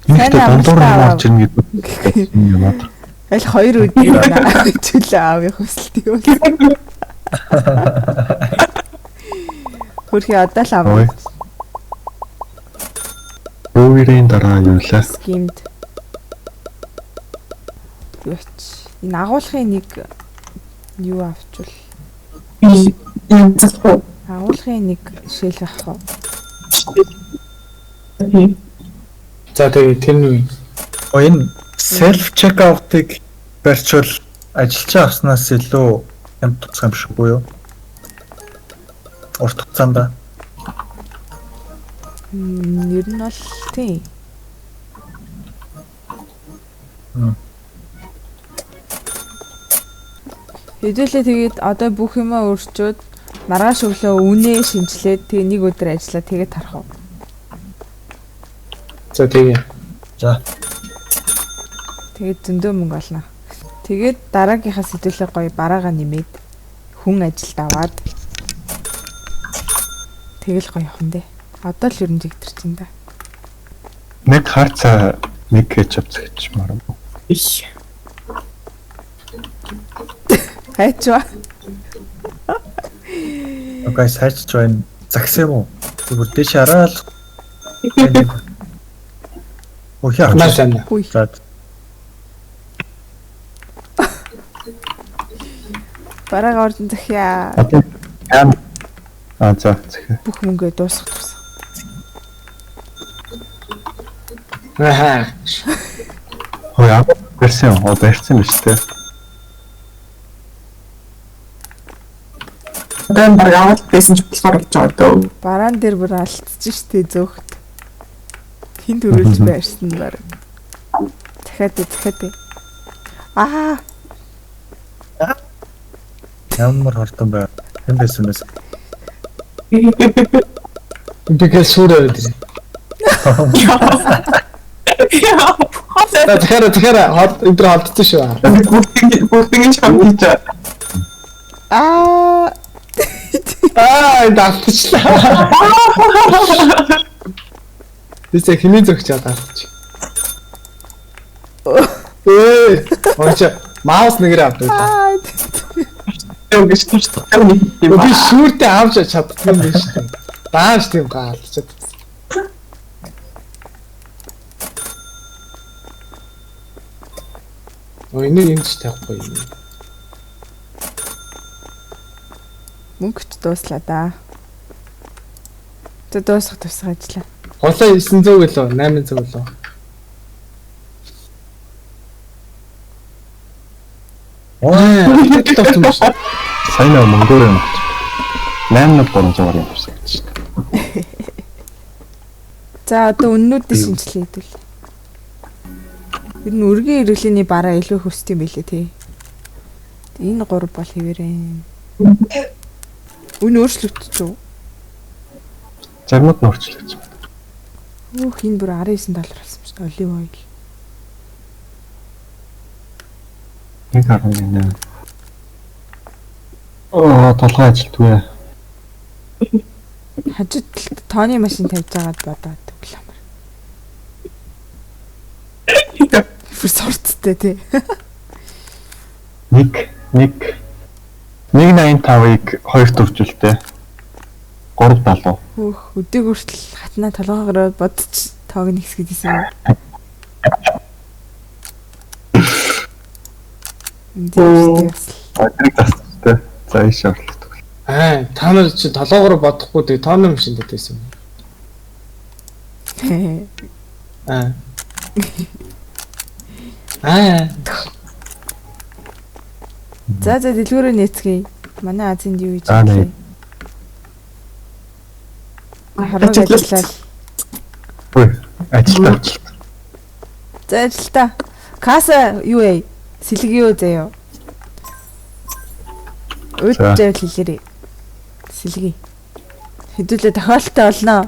[SPEAKER 1] Ихтэй дондор орж ирнэ гэдэг юм байна.
[SPEAKER 3] Аль 2 өдөр чөлөө аавын хүсэлтийг бол. Хөрхи одоо л аваа.
[SPEAKER 1] Өөрийн дараа юу лээ?
[SPEAKER 3] Скимд. Яч. Энэ агуулгын нэг юу авчвал
[SPEAKER 4] Би юм цахгүй.
[SPEAKER 3] агуулгын нэг шил авах уу?
[SPEAKER 2] за тэгээ тэр нь
[SPEAKER 5] Энэ self check out-ыг барьчвал ажиллаж авснаас илүү юм туцах юм шиг буюу. Урт хугацаанд
[SPEAKER 3] Ер нь бол тийм. Хэдүүлээ тэгээд одоо бүх юмаа өөрчөөд маргааш өглөө үнэ шинжилээд тэгээ нэг өдөр ажиллаа тэгээд тарах уу.
[SPEAKER 2] за тэгээ
[SPEAKER 5] за
[SPEAKER 3] Тэгээд зөндөө мөнгө олно. Тэгээд дараагийнхаа сэдвэлээ гоё бараага нэмээд хүн ажилд аваад тэгэл гоё явах юм дээ. Одоо л ер нь зэгтэрч энэ да.
[SPEAKER 1] Нэг харцаа нэг кетчуп зэгчмаар юм.
[SPEAKER 4] Их.
[SPEAKER 3] Хайчва.
[SPEAKER 5] guys хайч join загсан юм уу? Зүгээр дэш хараад Оо яа.
[SPEAKER 2] маш сайн.
[SPEAKER 3] Үгүй.
[SPEAKER 5] За
[SPEAKER 3] Бараага ордон захиа.
[SPEAKER 1] Одоо яам за захи.
[SPEAKER 3] Бүх мөнгөө дуусгах тус.
[SPEAKER 2] Аа.
[SPEAKER 1] Хөөе версион барьсан биз дээ.
[SPEAKER 4] Одоо баг аваад байсан ч болохоор болж байгаа дөө.
[SPEAKER 3] Бараан дээр бүр алдчих штэ зөөхт. Хин төрүүлж байрсан баг. Дахиад. Аа,
[SPEAKER 5] ямар хортон бай. Хэн байсан бэ?
[SPEAKER 2] Бигэл сүрээ өдөр. Тэгэхээр хот өдөр холдсон шүү.
[SPEAKER 4] Бүгднийг чам хийж.
[SPEAKER 3] аа,
[SPEAKER 2] Давтчихлаа. Тэсээ хиний зөгч чадаач. Онч маус нэгрээ авдаг.
[SPEAKER 4] Ингэж тусдаг юм.
[SPEAKER 2] Би шүүртээ авч чадахгүй юм биш. Дааш тийм гаалчаад. Энийг энэ ч тавихгүй юм.
[SPEAKER 3] мөнгөч дууслаа да. Тэ дуусах тусгай ажиллаа.
[SPEAKER 2] Холоо 900 гэлөө 800 гэлөө. Тэтэл тавцсан биш.
[SPEAKER 1] Сайн аа мөнгөөр юм. 8300 юм байна гэж.
[SPEAKER 3] За одоо үннүүдийн шинжилгээ хийдвэл. Ер нь өргөн иргэлийн бараа илүү хөст юм билээ тий. Энэ 3 бол хэвээрээ. Үн өөрчлөгдөж үү?
[SPEAKER 1] Загмад нь өөрчлөгдөж байна.
[SPEAKER 3] Өөх энэ бүр $19 болсон шүү дээ. Олив ойл.
[SPEAKER 1] 1.8. Толгой ажилтгүй.
[SPEAKER 3] Хажууд тооны машин тавьж байгаад бодоод өглөмөр. Бүр сорцтой тий.
[SPEAKER 1] 1.85-ыг 2 төржүүлтэй. 3.70.
[SPEAKER 3] Хөөх өдөг хүртэл хатнаа толгоогоор бодож тоог нэгсгээд исэн. Энд
[SPEAKER 1] Одрыг тастай. За ийш орлоо.
[SPEAKER 2] Та нар чи толгоогоор бодохгүй тэг тооны машинд байсан юм.
[SPEAKER 3] За дэлгүүрээ нээцгээе. Манай Азинд юу хийж
[SPEAKER 1] За,
[SPEAKER 3] байгаа
[SPEAKER 1] нээ.
[SPEAKER 3] вэ? Хараг ажиллаа.
[SPEAKER 1] Ой, ажилтаа.
[SPEAKER 3] За ажилтаа. Каса юу вэ? Сэлэг юу заяа? Өдөрт хэлээрээ. Сэлгий. Хэдүүлээ тохиолдолтой олноо.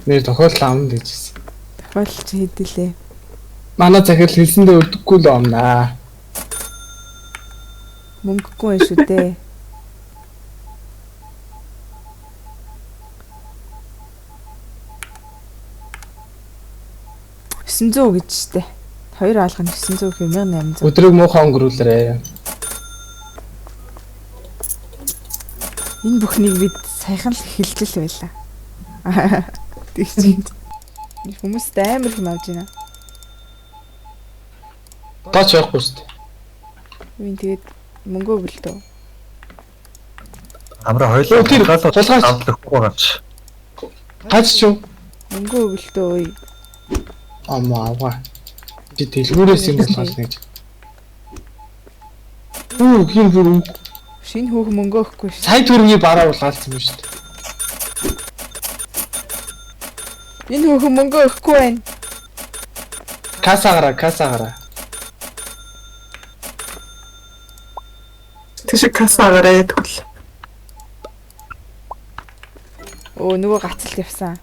[SPEAKER 2] Нэр тохиолдол амна гэжсэн.
[SPEAKER 3] Тохиолч хэдүүлээ.
[SPEAKER 2] Манай захирал хэлсэндээ өрдөггүй л амнаа.
[SPEAKER 3] Мөнгөгүй юм шүү дээ. $900 гэж штэ. Хоёр алга нь $900 гэхээр 1800.
[SPEAKER 2] Өдрийг муухай өнгөрүүлээрээ.
[SPEAKER 3] Энэ бүхнийг бид саяхан л хэлж л байлаа. Тэгж. Хүмүүс амар хэм авж байна.
[SPEAKER 2] Тооч явахгүй шүү дээ.
[SPEAKER 3] Үн тэгээд мөнгө өгөлтөө.
[SPEAKER 5] Амраа хоёлоо
[SPEAKER 2] Тэр
[SPEAKER 5] галуу
[SPEAKER 2] тулгаач.
[SPEAKER 5] авлахгүй байгаа ч.
[SPEAKER 2] Гач ч юу?
[SPEAKER 3] Мөнгө өгөлтөө ой.
[SPEAKER 2] Аваа. Би дэлгүүрээс юм болгоно гэж. Хин бүр
[SPEAKER 3] Шинэ хүүхэн мөнгө өгөхгүй ш.
[SPEAKER 2] сая төгрөгийн бараа улгаалсан юм шүү дээ.
[SPEAKER 3] Энэ хүүхэн мөнгө өгөхгүй байна.
[SPEAKER 2] Касаагаараа.
[SPEAKER 4] Тэшиг касаагаараа тэгвэл.
[SPEAKER 3] Оо нөгөө гацалт явсан.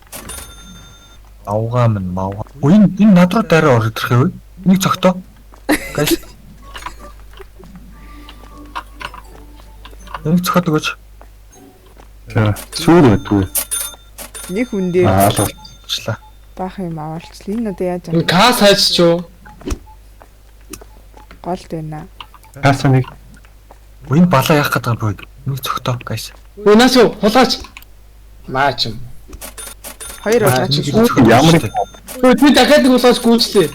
[SPEAKER 5] Авгаа минь мав. Энэ над руу дараа орох вэ? Энийг цогтоо. Гайс. Энийг цогт өгөөч.
[SPEAKER 1] За сүүр өгдөө.
[SPEAKER 3] Нэг хүн дээр
[SPEAKER 5] Аачлаа.
[SPEAKER 3] баах юм аваалчлаа. Энэ одоо яаж
[SPEAKER 2] Энэ кас хайч ч юу?
[SPEAKER 3] голд байна.
[SPEAKER 1] Каса нэг
[SPEAKER 5] Энэ балаа яах гэдэг юм бэ? Энийг цогтоо. Гайс.
[SPEAKER 2] Өнөөс юу хулаач. Маач юм.
[SPEAKER 3] Хоёр удаач.
[SPEAKER 1] ямар
[SPEAKER 2] Би дахиад нэг улаас гүйцлээ.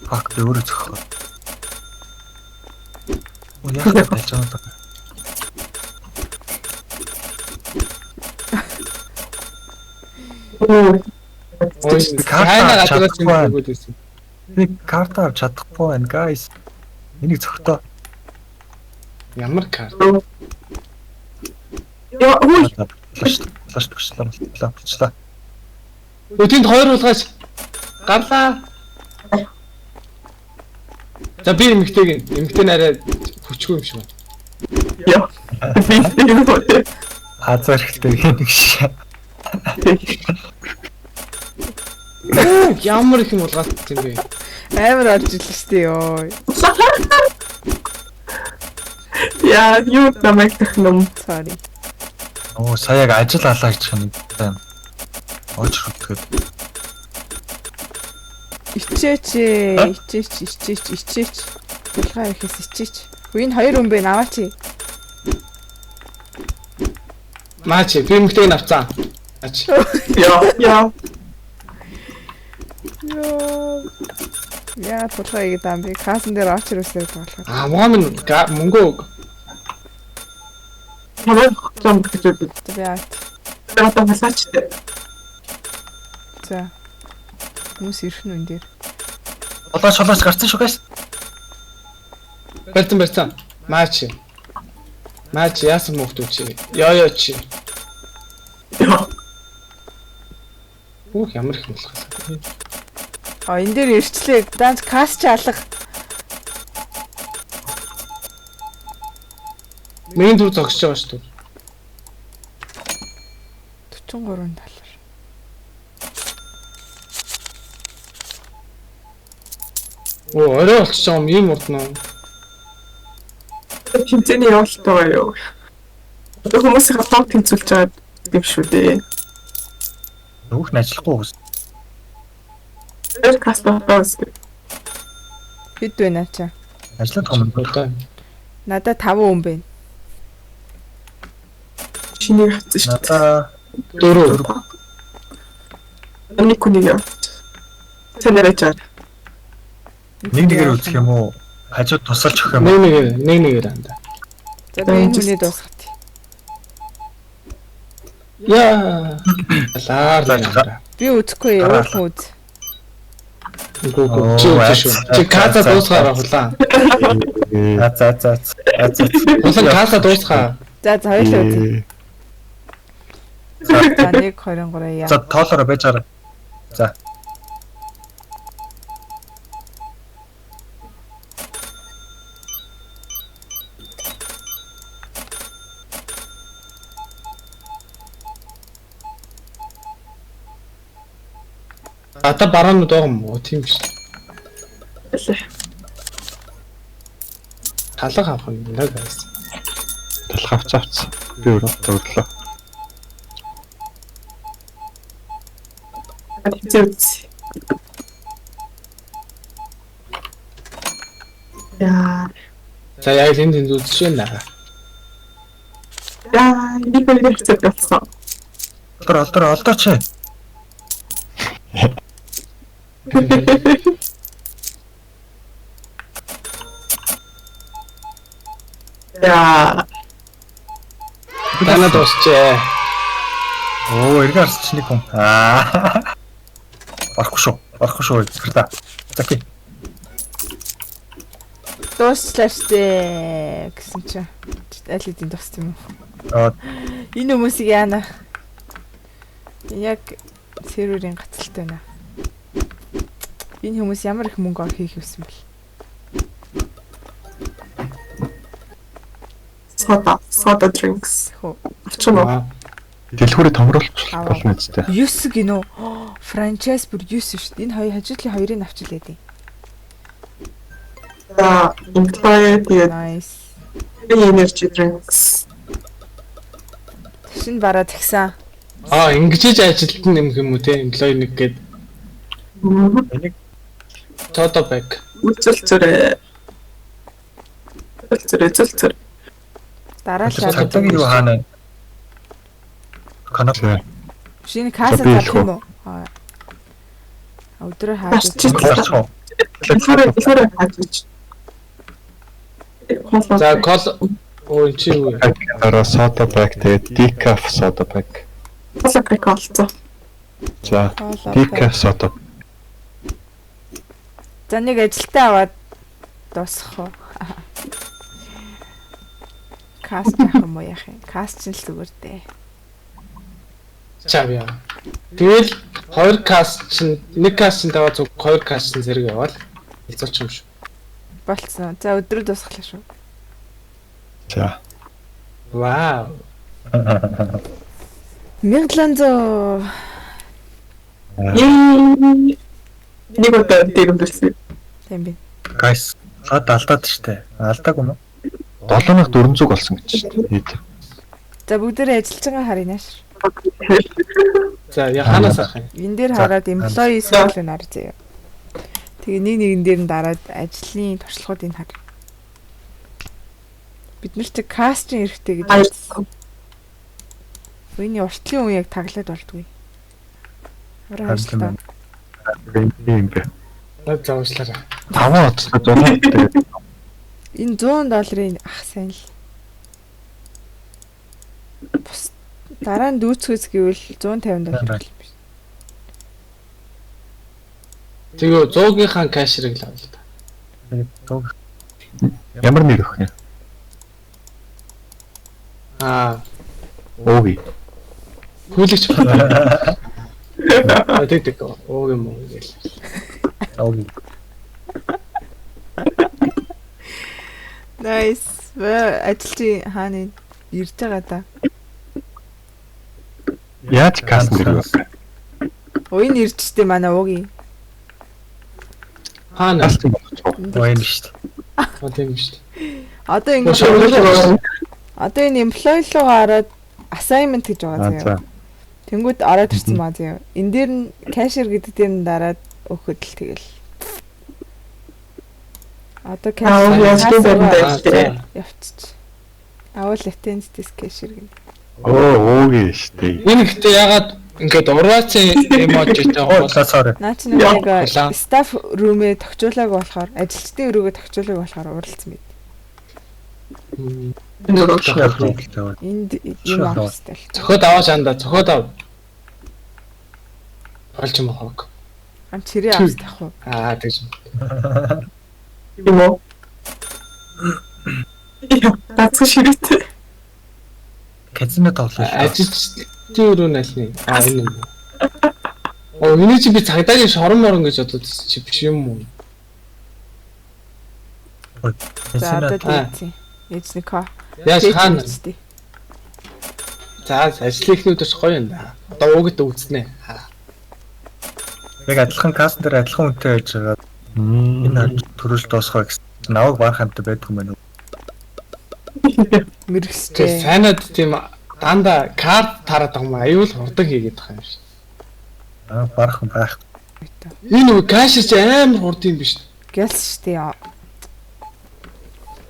[SPEAKER 5] Фак өөрөө цогтоо. Яах гэж болж байгаа юм бэ?
[SPEAKER 2] Кайна гадраас юм өгөөд байсан.
[SPEAKER 5] Би карта авч чадахгүй байна, guys. Энийг цогтоо.
[SPEAKER 2] Ямар карт?
[SPEAKER 4] Яа, ой,
[SPEAKER 5] Флаш төгслөө.
[SPEAKER 2] Өтөнд хоёр улгаач. Гарлаа. За би эмэгтэй нарай хүчгүй юм шиг байна.
[SPEAKER 4] яа. Би юу вэ?
[SPEAKER 5] Азар ихтэй нэг шиг.
[SPEAKER 2] Ямар их юм улгаалт юм бэ?
[SPEAKER 3] Амар орж ирлээ штэ ёо.
[SPEAKER 4] Яа, юу намайг тахнам.
[SPEAKER 3] Sorry.
[SPEAKER 5] Оо саяг ажил алаа гэж юм байна. Очрогдоход.
[SPEAKER 3] Ичээч. Булгаа ихэс ичээч. Энэ хоёр хүн бэ аваач.
[SPEAKER 2] Маач би эмэгтэйг авцаа. Ач.
[SPEAKER 4] Яа.
[SPEAKER 3] Ёо. Яа булгаа игээд ам би касан дээр очр үсээд болохоор.
[SPEAKER 2] Мам мөнгө өг.
[SPEAKER 4] Намайг зам гэж үү.
[SPEAKER 3] Би аа.
[SPEAKER 4] Одоо халаач.
[SPEAKER 3] За. Хүмүүс ирэх нь энэ дээр.
[SPEAKER 5] Шолооч гарсан шүү guys.
[SPEAKER 2] Барьсан. Матч яасан мөхтүү чи. Ёо чи. Ямар их болох вэ?
[SPEAKER 3] Энэ дээр ирчлээ. Данс каст алга.
[SPEAKER 2] Миний дүр зогсож байгаа шүү дээ.
[SPEAKER 3] 43 доллар.
[SPEAKER 2] Орой болчихж байгаа юм ийм урд нөө.
[SPEAKER 4] Тэмцээний явуулт байгаа юу? Одоо хүмүүсийн хатаг тэмцүүлж байгаа юм шүү дээ.
[SPEAKER 5] Нүүх нь ажиллахгүй үс.
[SPEAKER 4] Каст нотоос.
[SPEAKER 3] Хэд вэ наача?
[SPEAKER 5] Ажиллаад байгаа юм.
[SPEAKER 2] Одоо
[SPEAKER 3] Надад 5 хүн байна.
[SPEAKER 4] Чиний хатсан шүү.
[SPEAKER 5] Надаа
[SPEAKER 2] 4.
[SPEAKER 4] Нэг хүнийг явуулт. Тэнэрэж аа.
[SPEAKER 5] Нэгээр үзэх юм уу? Хажууд тусалж өгөх юм уу?
[SPEAKER 2] Нэгээр анда.
[SPEAKER 3] За би энэ хүний дуусгах.
[SPEAKER 2] Яа. Алаар.
[SPEAKER 3] Би үзэхгүй явуулах үз.
[SPEAKER 2] Чи каза дуусгаараа хулаа.
[SPEAKER 5] За.
[SPEAKER 2] Усан каза дуусгаа.
[SPEAKER 3] За хоёулаа үз. За 1 2 3 яа.
[SPEAKER 5] За тоолороо байж байгаа. За.
[SPEAKER 2] Ата бараанууд байгаа юм уу? Тийм биш. Талах авах юм даа guys.
[SPEAKER 1] Талх авцаац. Би өөрөө төрлөө.
[SPEAKER 4] Тэмцээвч. Яа.
[SPEAKER 2] За яг л энд үзэж байна.
[SPEAKER 4] Яа, нэг хоёр хэвчээд болсон.
[SPEAKER 5] Олдооч.
[SPEAKER 4] Яа.
[SPEAKER 2] Танад дуусчээ.
[SPEAKER 5] Эргэн арч нэг хүн. Барахгүй шүү. Зөвхөн. Закий.
[SPEAKER 3] Дуусчлаа штэ гэсэн чи. Аль хэдийн дууссан юм уу? Энэ хүмүүсийг яана. Яг серверийн гацалтай байна. Энэ хүмүүс ямар их мөнгө хийх юмсан бэл.
[SPEAKER 4] Soda drinks.
[SPEAKER 3] Хөө.
[SPEAKER 4] Очно.
[SPEAKER 1] Дэлгүүрээ томруулах болно үстэй.
[SPEAKER 3] 9 гинөө. Франчайз бүр 9 шүү дээ. Энэ хоёр хажуудлын хоёрыг авчлаа дээ.
[SPEAKER 4] За, employee тэгээд
[SPEAKER 3] Nice.
[SPEAKER 4] energy drinks.
[SPEAKER 3] Шин бараа тэгсэн.
[SPEAKER 2] Ингэж ажилтан юм юм уу те? Employee нэг гээд Toto bag.
[SPEAKER 4] Үзэлцэрээ.
[SPEAKER 3] Дараалал.
[SPEAKER 5] Цагтагийн юу хаана? Канап.
[SPEAKER 3] Шинэ каса залах юм уу? Өдрөө хааж.
[SPEAKER 5] Гарч.
[SPEAKER 4] Дэлгүүрээ хааж.
[SPEAKER 2] За кол чи юу?
[SPEAKER 1] Дараа soda pack тэгээд decaf soda pack.
[SPEAKER 4] Кола приколцоо.
[SPEAKER 1] За decaf soda.
[SPEAKER 3] За нэг ажилтаа аваад дуусгах уу? Каст яах юм уу яах юм? Каст ч л зүгээр дээ.
[SPEAKER 2] Чав яа. Тэгэл 2 каст чинь 1 каст чинь даваа зүг 2 каст чинь зэрэг яваал. Хэцүүч юм шүү.
[SPEAKER 3] Болцсон. За өдрөө дуусглаа шүү.
[SPEAKER 1] За.
[SPEAKER 2] Вау.
[SPEAKER 3] 1700.
[SPEAKER 4] Нэг удаа дэрэмдэрсэн.
[SPEAKER 3] Тийм би.
[SPEAKER 5] Guys, алдаад штэ. Алдаагүй юм уу?
[SPEAKER 1] 7400 болсон гэж шүү дээ.
[SPEAKER 3] За бүгдээрээ ажиллаж байгаа харъя нааш.
[SPEAKER 2] За яханаас ах юм.
[SPEAKER 3] Энэ дээр хараад employee schedule нар заяа. Тэгээ нэгэн дээр нь дараад ажлын туршлагуудыг хар. Бид нар ч кастинг эрэхтэй гэж бодсон. Үүний уртлын үе яг таглаад болдгүй. Орой ажиллаа.
[SPEAKER 1] юм бэ.
[SPEAKER 2] Над заавчлаарай.
[SPEAKER 1] 5 оцтой 100 тэгээд
[SPEAKER 3] Энэ $100 ах сайн л. Бус дараа нь дүүцгээс гэвэл $150 биш.
[SPEAKER 2] Тэгээ 100-ийнхаа кэшрийг л авъя л да.
[SPEAKER 1] Ямар нэр өгөх юм? Ууги.
[SPEAKER 2] Хүлэгч байна. Тэг ууг юм уу гээл.
[SPEAKER 5] Ууги.
[SPEAKER 3] Nice. Ажилчин хааны ирж байгаа да.
[SPEAKER 1] Яаж каст нэр өгөх?
[SPEAKER 3] Уян иржтэй манай ууги.
[SPEAKER 2] Хаана?
[SPEAKER 1] Каст болгочихоо.
[SPEAKER 5] Вайн шүү дээ.
[SPEAKER 2] Тийм шүү дээ.
[SPEAKER 3] Одоо ингэ одоо энэ employee руу гараад assignment гэж байгаа заяа. Тэнгүүд ороод ирсэн маа заяа. Энд дээр нь cashier гэдэг дээр нь дараад өгөхөд л тэгэл. Одоо cashier явчих. Авал attendance cashier гэнэ.
[SPEAKER 1] Ууги штэ.
[SPEAKER 2] Энэ гэхдээ ягаад ингээд урваацын эможитэй
[SPEAKER 5] Оо sorry.
[SPEAKER 3] Наа чи нэг staff room-ээ тогтчуулааг болохоор ажилчдын өрөөгөө тогтчуулааг болохоор уралцсан мэд. Энд юм авахстай л.
[SPEAKER 2] Цохоод аваа шаанда цохоод ав. Олж юм хог.
[SPEAKER 3] Ам чирээ авах тах уу?
[SPEAKER 2] Тэгж.
[SPEAKER 4] Юм уу? Тацх ширээтэй.
[SPEAKER 5] Казино тоглож шүү.
[SPEAKER 2] Ажилчдын өрөө нь аль нь? Энэ юм. Миний чи би цагдаагийн шорон морон гэж бодоод чи биш юм уу?
[SPEAKER 3] За одоо
[SPEAKER 5] Казино
[SPEAKER 3] тийм. Эцний ка.
[SPEAKER 2] Яаж хаана? За ажил ихнүүдээс гоё юм да. Одоо уугд үзснэ.
[SPEAKER 5] яг адилхан каст дээр адилхан үнэтэй байж байгаа. Энэ төрөл дуусгах гэсэн. Наваг баах хамт байдгүй мэн үү?
[SPEAKER 3] Мэргэсчээ.
[SPEAKER 2] Сайнад тийм дандаа карт тараад байгаа юм аюул хурдан хийгээд байгаа юм шиг.
[SPEAKER 5] Барах байх.
[SPEAKER 2] Энэ үү кэш чи амар хурд юм биш.
[SPEAKER 3] Гэлс штэ.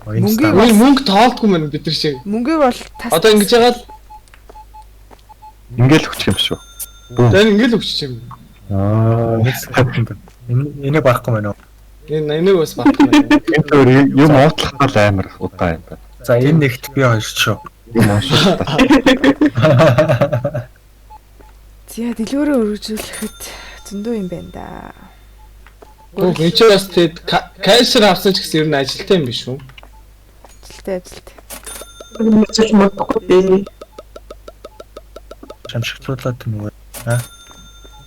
[SPEAKER 2] Мөнгө тоолдгүй мэн бид нар шиг.
[SPEAKER 3] Мөнгөийг бол тас.
[SPEAKER 2] Одоо ингэж яагаад
[SPEAKER 1] Ингээл өгчих юм шүү.
[SPEAKER 2] тэр ингээл өгч юм.
[SPEAKER 5] Энийг барахгүй мэн үү?
[SPEAKER 2] Энэ бас батгүй байна.
[SPEAKER 1] Энэ төр юм уутлах гал амар удаан юм байна.
[SPEAKER 5] За энэ нэгт би хоёр шүү.
[SPEAKER 1] Юм уушаа.
[SPEAKER 3] Зя дэлгүүрээ өргөжүүлэхэд зөндөө юм байна да.
[SPEAKER 2] Би ч бас тэгэд кэшэр авсан ч гэсэн ер нь ажилтаа юм биш үү?
[SPEAKER 3] Ажилт.
[SPEAKER 4] Мэдээж мэдхгүй.
[SPEAKER 5] Шамшигтлуулаад юм уу?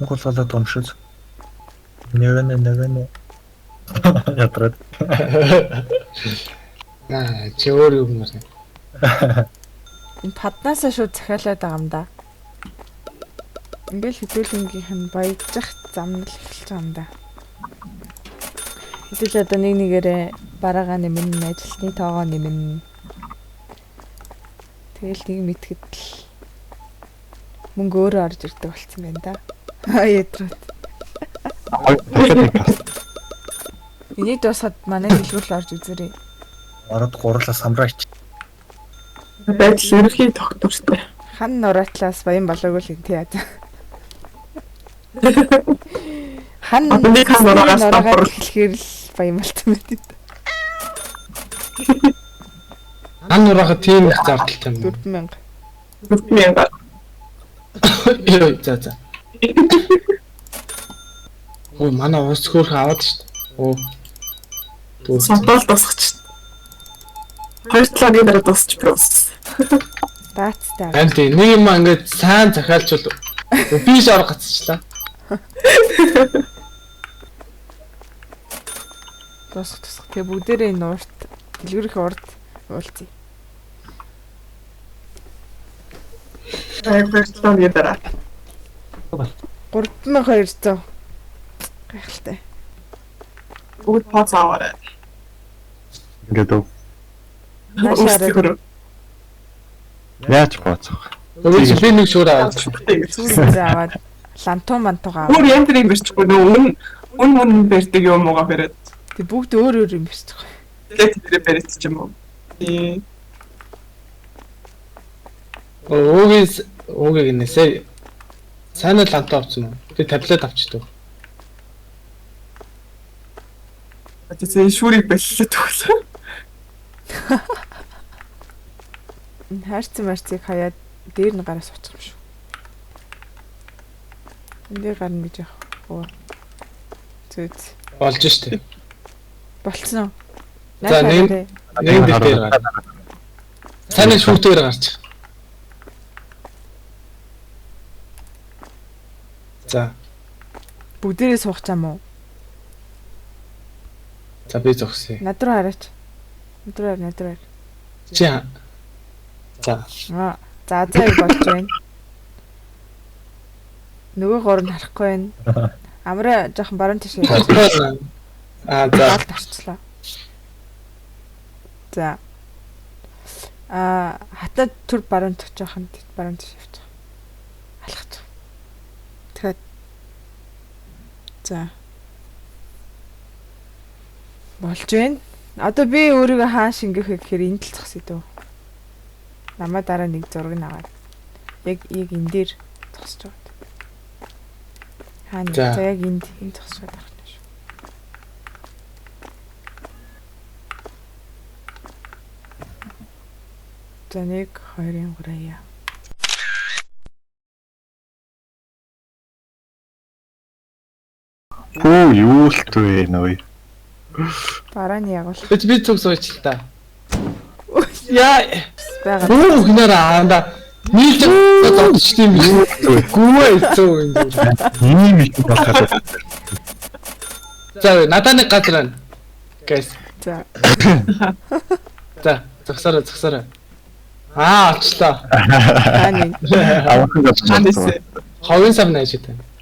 [SPEAKER 5] Монгол болоод уншиж. Нэгэнэ. Ятраад.
[SPEAKER 2] Чи өөр юм уу?
[SPEAKER 3] Энэ паднаасаа шууд захиалаад байгаа юм да. Ингээл хөдөлгөөнгийнх нь баяжих зам л эхэлж байгаа юм да. Хэдүүл одоо нэг нэгээрээ бараагаа нэмэн, ажилтны тоогоо нэмэн. Тэгэл нэг мэтгэд л мөнгө өөрөө орж ирдэг болцсон байна да. Ядраад. Энийг дуусгаад манай дэлгүүр орж үзээрэй.
[SPEAKER 5] Ороод гурлаа самраач.
[SPEAKER 4] Байдал ерөнхий тогтвортой.
[SPEAKER 3] Хан нураатлаас баян болоогүй л энэ яа. Хан
[SPEAKER 4] Нэг хан нураагаас давхар
[SPEAKER 3] хэлэхээр л баян болцсон байт.
[SPEAKER 2] Ан нурааха тийм их зардалтай юм.
[SPEAKER 3] 4000.
[SPEAKER 4] 4000.
[SPEAKER 2] Йоо за. Ой манай ус хөөрх аваад шүү дээ.
[SPEAKER 4] Содол тусгач. Хоёр талын дараа тусч просто.
[SPEAKER 3] Даацтай.
[SPEAKER 2] Харин тийм нэг юм ингээд сайн захиалчвал би ч ор гацчлаа.
[SPEAKER 3] Тусах. Тэгээ бүгдээрээ нуурт дэлгүүрийн урд уулзъя.
[SPEAKER 4] Хоёр талын дараа.
[SPEAKER 3] 3200. Гайхалтай.
[SPEAKER 4] Бүгд пац аваарай.
[SPEAKER 1] Ингээд өв.
[SPEAKER 3] Наашаараа
[SPEAKER 1] Яаж бооцох?
[SPEAKER 2] Өөч би нэг шууд аваад.
[SPEAKER 3] сүүлдээ аваад лантуу мантуугаа
[SPEAKER 4] Өөр
[SPEAKER 3] аваад.
[SPEAKER 4] юм дээр юм бичгүй нөө үн барьдаг юм уугаа бариад.
[SPEAKER 3] Тэг бүгд өөр юм биш тохой.
[SPEAKER 4] Тэгээд тэр бариад ч юм уу.
[SPEAKER 2] Өөгийн гинэсээ сайн л лантаа авсан уу? Би таблет авчдаг.
[SPEAKER 4] Тэгээд шүүрийг боллоо төгсөн.
[SPEAKER 3] Хайрцан марцыг хаяад дээр нь гараа суучих юм шүү. Энд дээр гарна гэж яах вэ? Зүг.
[SPEAKER 2] Болж штэ.
[SPEAKER 3] Болцсон уу?
[SPEAKER 2] За, нэг дээр гар. Сайн шүүртээр гарч. За.
[SPEAKER 3] Бүгдээрээ суух юм уу?
[SPEAKER 2] За би зогсъё.
[SPEAKER 3] Над руу хараач. Над руу.
[SPEAKER 2] Чи. За.
[SPEAKER 3] Аа, за яг болж байна. Нөгөө гор нь харахгүй байна. Амраа жоохон баруун тишээ.
[SPEAKER 2] За.
[SPEAKER 3] Гал тарчлаа. За. Хатад төр баруун төгч жоохон баруун тишээ явчих. Алхах. Тэгэхээр. За. Болж байна. Одоо би өөрийгөө хааш ингэх гэхээр энд л зогсъё дөө. Намаа дараа нэг зураг нь аваад. Яг энэ дээр зогсож байгаа. Хаана за яг энд зогсож байгаа юм шүү. За 1 2 3 яа.
[SPEAKER 1] Хөө юу л вэ нөө.
[SPEAKER 3] Барааны ягуул.
[SPEAKER 2] Би цуг сууч л та. Яа.
[SPEAKER 3] Бага.
[SPEAKER 2] Оо гинээр аанда. Нийлж зодч тийм биш. Гүвээ цуг юм.
[SPEAKER 1] Ийм их болоход.
[SPEAKER 2] За надаа нэг газар байна. Guys.
[SPEAKER 3] За.
[SPEAKER 2] За зогсороо. Олчлоо.
[SPEAKER 3] Хаана?
[SPEAKER 1] Авах гэж байна.
[SPEAKER 2] Ховын сав найж тань.